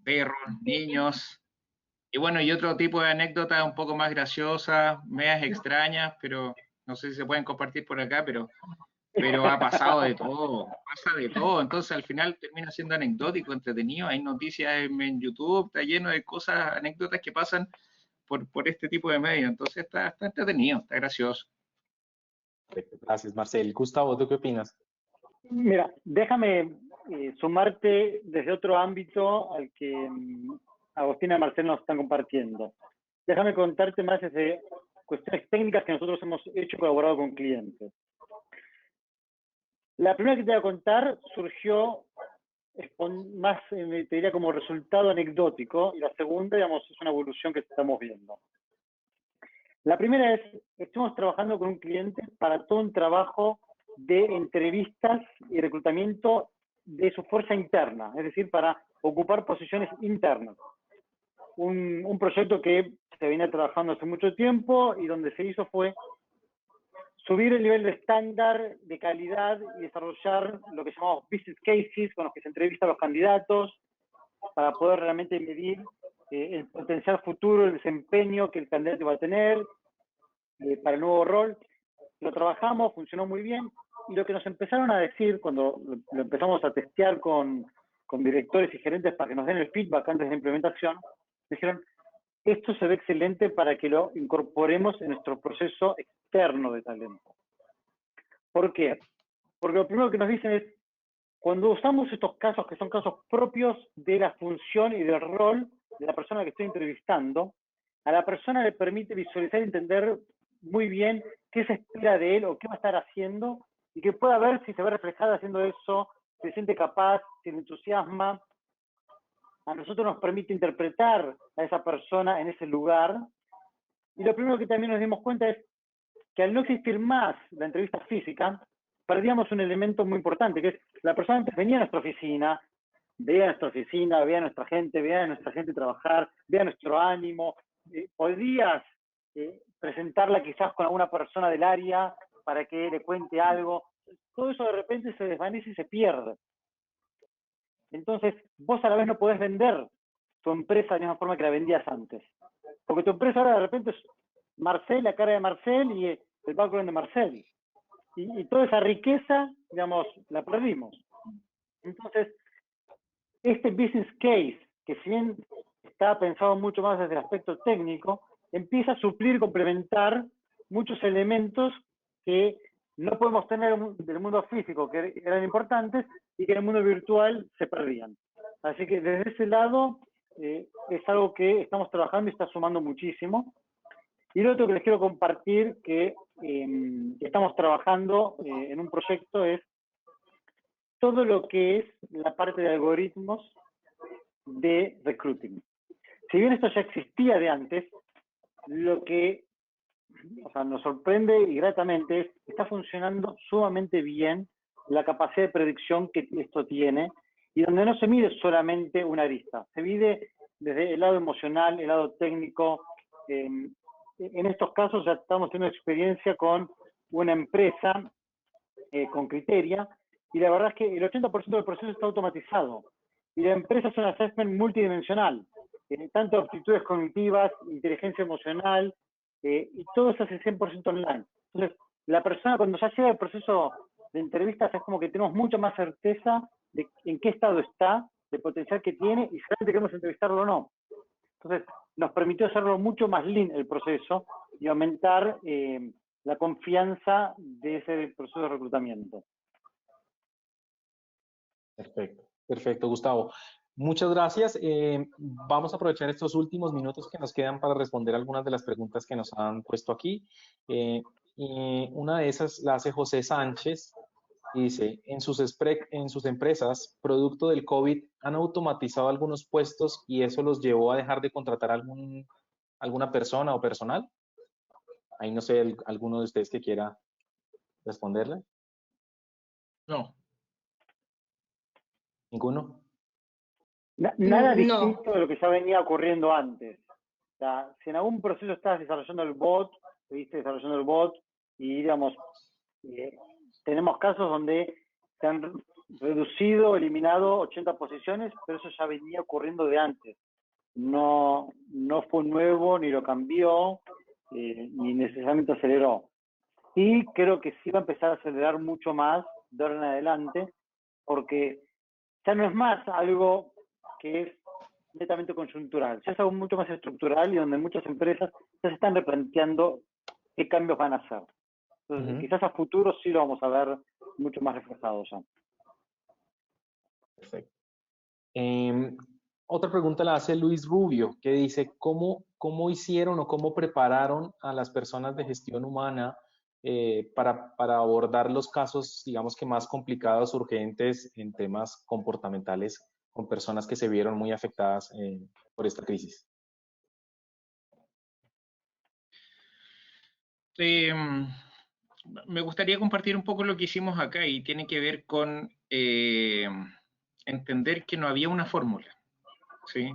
perros, niños, y bueno, y otro tipo de anécdotas un poco más graciosas, medias extrañas, pero no sé si se pueden compartir por acá, pero ha pasado de todo, pasa de todo. Entonces al final termina siendo anecdótico, entretenido. Hay noticias en YouTube, está lleno de cosas, anécdotas que pasan por este tipo de medios. Entonces está entretenido, está gracioso. Gracias, Marcel. Gustavo, ¿tú qué opinas? Mira, déjame sumarte desde otro ámbito al que Agostina y Marcel nos están compartiendo. Déjame contarte más desde cuestiones técnicas que nosotros hemos hecho y colaborado con clientes. La primera que te voy a contar surgió más, te diría, como resultado anecdótico, y la segunda, digamos, es una evolución que estamos viendo. La primera es, estamos trabajando con un cliente para todo un trabajo de entrevistas y reclutamiento de su fuerza interna, es decir, para ocupar posiciones internas. Un proyecto que se venía trabajando hace mucho tiempo y donde se hizo fue subir el nivel de estándar, de calidad y desarrollar lo que llamamos business cases, con los que se entrevistan a los candidatos, para poder realmente medir el potencial futuro, el desempeño que el candidato va a tener para el nuevo rol. Lo trabajamos, funcionó muy bien, y lo que nos empezaron a decir cuando lo empezamos a testear con directores y gerentes para que nos den el feedback antes de la implementación, dijeron, esto se ve excelente para que lo incorporemos en nuestro proceso externo de talento. ¿Por qué? Porque lo primero que nos dicen es, cuando usamos estos casos, que son casos propios de la función y del rol de la persona que estoy entrevistando, a la persona le permite visualizar y entender muy bien qué se espera de él o qué va a estar haciendo, y que pueda ver si se ve reflejada haciendo eso, si se siente capaz, si le entusiasma. A nosotros nos permite interpretar a esa persona en ese lugar. Y lo primero que también nos dimos cuenta es que al no existir más la entrevista física, perdíamos un elemento muy importante, que es la persona antes venía a nuestra oficina, veía a nuestra gente trabajar, veía nuestro ánimo, podías presentarla quizás con alguna persona del área para que le cuente algo. Todo eso de repente se desvanece y se pierde. Entonces, vos a la vez no podés vender tu empresa de la misma forma que la vendías antes. Porque tu empresa ahora de repente es Marcel, la cara de Marcel y el background de Marcel. Y toda esa riqueza, digamos, la perdimos. Entonces, este business case, que si bien está pensado mucho más desde el aspecto técnico, empieza a suplir y complementar muchos elementos que no podemos tener del mundo físico, que eran importantes, y que en el mundo virtual se perdían. Así que desde ese lado es algo que estamos trabajando y está sumando muchísimo. Y lo otro que les quiero compartir que estamos trabajando en un proyecto es todo lo que es la parte de algoritmos de recruiting. Si bien esto ya existía de antes, lo que nos sorprende y gratamente es que está funcionando sumamente bien la capacidad de predicción que esto tiene, y donde no se mide solamente una arista, se mide desde el lado emocional, el lado técnico. En estos casos ya estamos teniendo experiencia con una empresa, con Criteria, y la verdad es que el 80% del proceso está automatizado. Y la empresa es un assessment multidimensional, tanto aptitudes cognitivas, inteligencia emocional, y todo se hace 100% online. Entonces, la persona cuando ya llega al proceso de entrevistas es como que tenemos mucha más certeza de en qué estado está, del potencial que tiene, y si realmente queremos entrevistarlo o no. Entonces, nos permitió hacerlo mucho más lean el proceso y aumentar la confianza de ese proceso de reclutamiento. Perfecto, perfecto, Gustavo. Muchas gracias. Vamos a aprovechar estos últimos minutos que nos quedan para responder algunas de las preguntas que nos han puesto aquí. Y una de esas la hace José Sánchez. Y dice, en sus empresas, producto del COVID, ¿han automatizado algunos puestos y eso los llevó a dejar de contratar alguna persona o personal? Ahí no sé, alguno de ustedes que quiera responderle. No. ¿Ninguno? Nada No. distinto de lo que ya venía ocurriendo antes. O sea, si en algún proceso estabas desarrollando el bot, seguiste desarrollando el bot y, digamos, tenemos casos donde se han reducido, eliminado 80 posiciones, pero eso ya venía ocurriendo de antes. No fue nuevo, ni lo cambió, ni necesariamente aceleró. Y creo que sí va a empezar a acelerar mucho más de ahora en adelante, porque ya no es más algo que es netamente conjuntural, ya es algo mucho más estructural y donde muchas empresas ya se están replanteando qué cambios van a hacer. Entonces, quizás a futuro sí lo vamos a ver mucho más reforzado ya. Perfecto. Otra pregunta la hace Luis Rubio, que dice, ¿cómo hicieron o cómo prepararon a las personas de gestión humana para abordar los casos, digamos que más complicados, urgentes en temas comportamentales con personas que se vieron muy afectadas por esta crisis? Me gustaría compartir un poco lo que hicimos acá y tiene que ver con entender que no había una fórmula, ¿sí?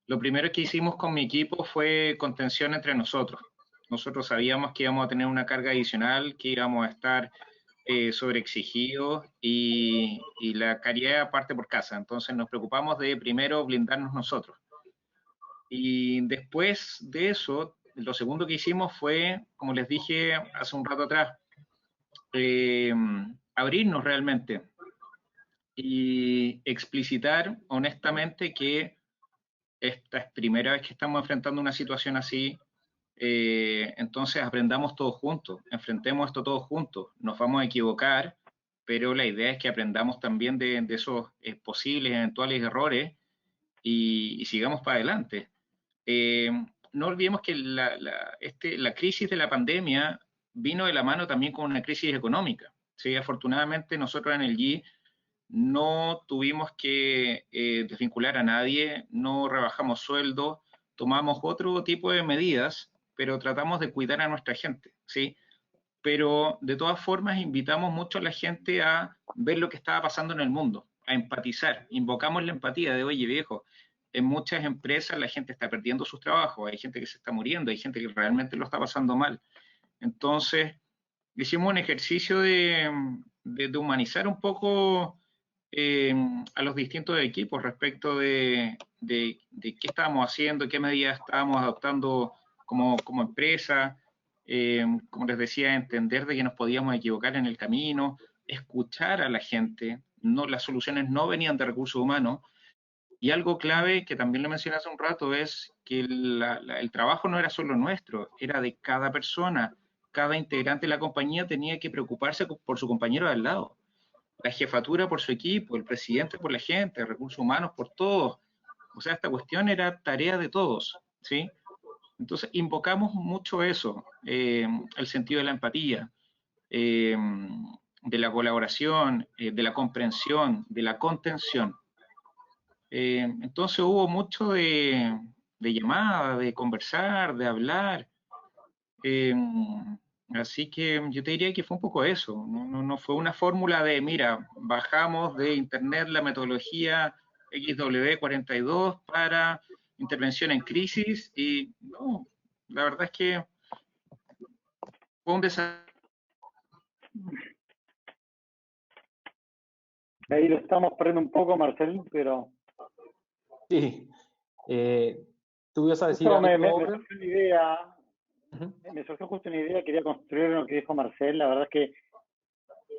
Lo primero que hicimos con mi equipo fue contención entre nosotros. Nosotros sabíamos que íbamos a tener una carga adicional, que íbamos a estar sobreexigidos y la calidad parte por casa. Entonces nos preocupamos de primero blindarnos nosotros. Y después de eso, lo segundo que hicimos fue, como les dije hace un rato atrás, abrirnos realmente y explicitar honestamente que esta es primera vez que estamos enfrentando una situación así, entonces aprendamos todos juntos, enfrentemos esto todos juntos, nos vamos a equivocar, pero la idea es que aprendamos también de esos posibles, eventuales errores y sigamos para adelante. No olvidemos que la crisis de la pandemia vino de la mano también con una crisis económica. ¿Sí? Afortunadamente nosotros en el GI no tuvimos que desvincular a nadie, no rebajamos sueldos, tomamos otro tipo de medidas, pero tratamos de cuidar a nuestra gente, ¿sí? Pero de todas formas invitamos mucho a la gente a ver lo que estaba pasando en el mundo, a empatizar, invocamos la empatía de, oye viejo, en muchas empresas la gente está perdiendo sus trabajos, hay gente que se está muriendo, hay gente que realmente lo está pasando mal. Entonces, hicimos un ejercicio de humanizar un poco a los distintos equipos respecto de qué estábamos haciendo, qué medidas estábamos adoptando como empresa, como les decía, entender de que nos podíamos equivocar en el camino, escuchar a la gente, no, las soluciones no venían de recursos humanos, y algo clave que también lo mencioné hace un rato es que el trabajo no era solo nuestro, era de cada persona, cada integrante de la compañía tenía que preocuparse por su compañero de al lado, la jefatura por su equipo, el presidente por la gente, recursos humanos por todos. O sea, esta cuestión era tarea de todos, ¿sí? Entonces, invocamos mucho eso, el sentido de la empatía, de la colaboración, de la comprensión, de la contención. Entonces hubo mucho de llamada, de conversar, de hablar. Así que yo te diría que fue un poco eso. No fue una fórmula de, mira, bajamos de internet la metodología XW42 para intervención en crisis y no, la verdad es que fue un desafío. Ahí lo estamos perdiendo un poco, Marcel, pero... Sí. ¿Tú ibas a decir justo algo? me surgió una idea, Uh-huh. me surgió justo una idea, quería construir lo que dijo Marcel, la verdad es que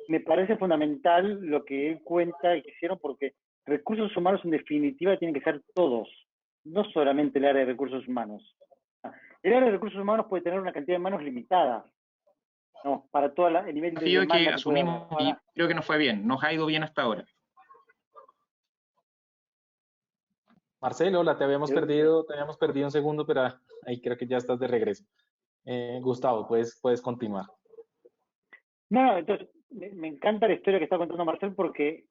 me parece fundamental lo que él cuenta y que hicieron, porque recursos humanos en definitiva tienen que ser todos, no solamente el área de recursos humanos. El área de recursos humanos puede tener una cantidad de manos limitada, no, para todo el nivel de Desafío demanda que que puede asumimos haber. y creo que nos fue bien, nos ha ido bien hasta ahora. Marcelo, te habíamos Sí. perdido un segundo, pero ahí creo que ya estás de regreso. Gustavo, puedes continuar. No, entonces, me encanta la historia que está contando Marcel porque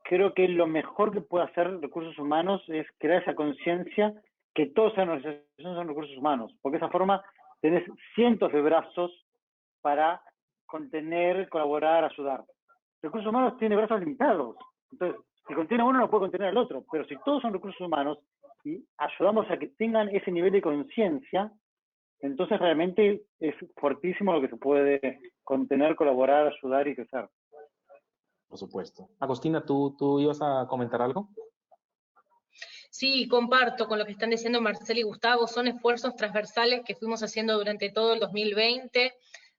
creo que lo mejor que puede hacer recursos humanos es crear esa conciencia que todos en la organización son recursos humanos, porque de esa forma tenés cientos de brazos para contener, colaborar, ayudar. Recursos humanos tiene brazos limitados, entonces si contiene uno no puede contener al otro, pero si todos son recursos humanos y ayudamos a que tengan ese nivel de conciencia, entonces realmente es fortísimo lo que se puede contener, colaborar, ayudar y crecer. Por supuesto. Agostina, ¿tú ibas a comentar algo? Sí, comparto con lo que están diciendo Marcel y Gustavo, son esfuerzos transversales que fuimos haciendo durante todo el 2020.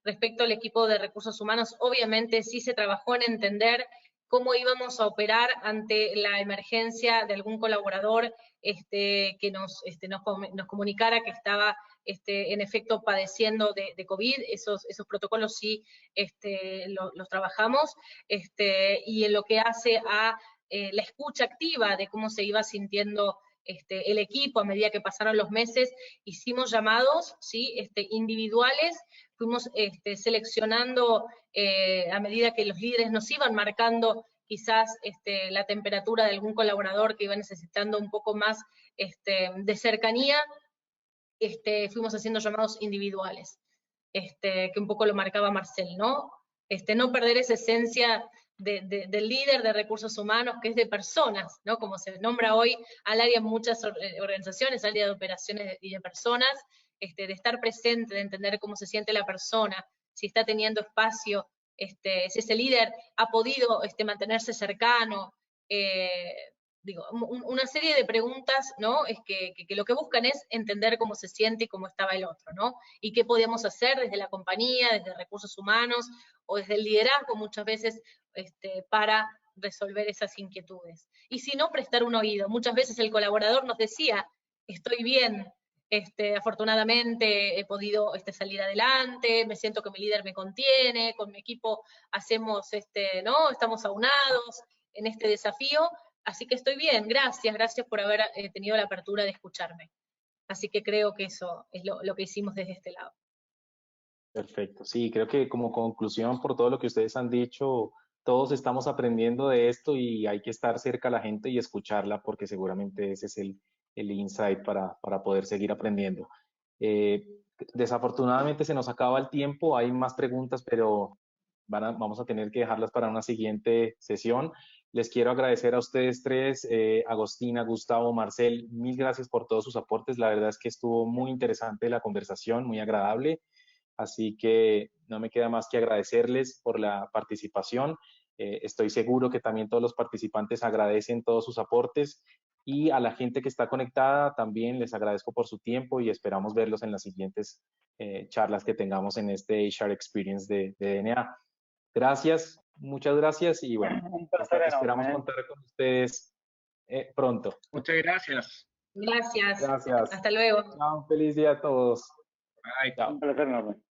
Respecto al equipo de recursos humanos, obviamente sí se trabajó en entender cómo íbamos a operar ante la emergencia de algún colaborador que nos comunicara que estaba en efecto padeciendo de COVID. Esos protocolos sí los trabajamos, y en lo que hace a la escucha activa de cómo se iba sintiendo el equipo a medida que pasaron los meses, hicimos llamados, ¿sí? Individuales, fuimos seleccionando a medida que los líderes nos iban marcando quizás la temperatura de algún colaborador que iba necesitando un poco más de cercanía, fuimos haciendo llamados individuales, que un poco lo marcaba Marcel, ¿no? No perder esa esencia del líder de recursos humanos, que es de personas, ¿no? Como se nombra hoy al área en muchas organizaciones, área de operaciones y de personas, de estar presente, de entender cómo se siente la persona, si está teniendo espacio, si ese líder ha podido mantenerse cercano, digo, una serie de preguntas, ¿no? Es que lo que buscan es entender cómo se siente y cómo estaba el otro, ¿no? Y qué podíamos hacer desde la compañía, desde recursos humanos o desde el liderazgo muchas veces para resolver esas inquietudes. Y si no, prestar un oído. Muchas veces el colaborador nos decía, estoy bien, afortunadamente he podido salir adelante, me siento que mi líder me contiene, con mi equipo hacemos, ¿no? Estamos aunados en este desafío, así que estoy bien, gracias por haber tenido la apertura de escucharme. Así que creo que eso es lo que hicimos desde este lado. Perfecto. Sí, creo que como conclusión por todo lo que ustedes han dicho, todos estamos aprendiendo de esto y hay que estar cerca a la gente y escucharla porque seguramente ese es el insight para poder seguir aprendiendo. Eh, Desafortunadamente se nos acaba el tiempo, hay más preguntas, pero vamos a tener que dejarlas para una siguiente sesión. Les quiero agradecer a ustedes tres, Agostina, Gustavo, Marcel, mil gracias por todos sus aportes. La verdad es que estuvo muy interesante la conversación, muy agradable. Así que no me queda más que agradecerles por la participación. Estoy seguro que también todos los participantes agradecen todos sus aportes y a la gente que está conectada también les agradezco por su tiempo y esperamos verlos en las siguientes charlas que tengamos en este HR Experience de DNA. Gracias, muchas gracias y bueno, Un placer esperamos enorme. contar con ustedes pronto. Muchas gracias. Gracias. Gracias. Hasta luego. Chao, feliz día a todos. Bye. Chao. Un placer enorme.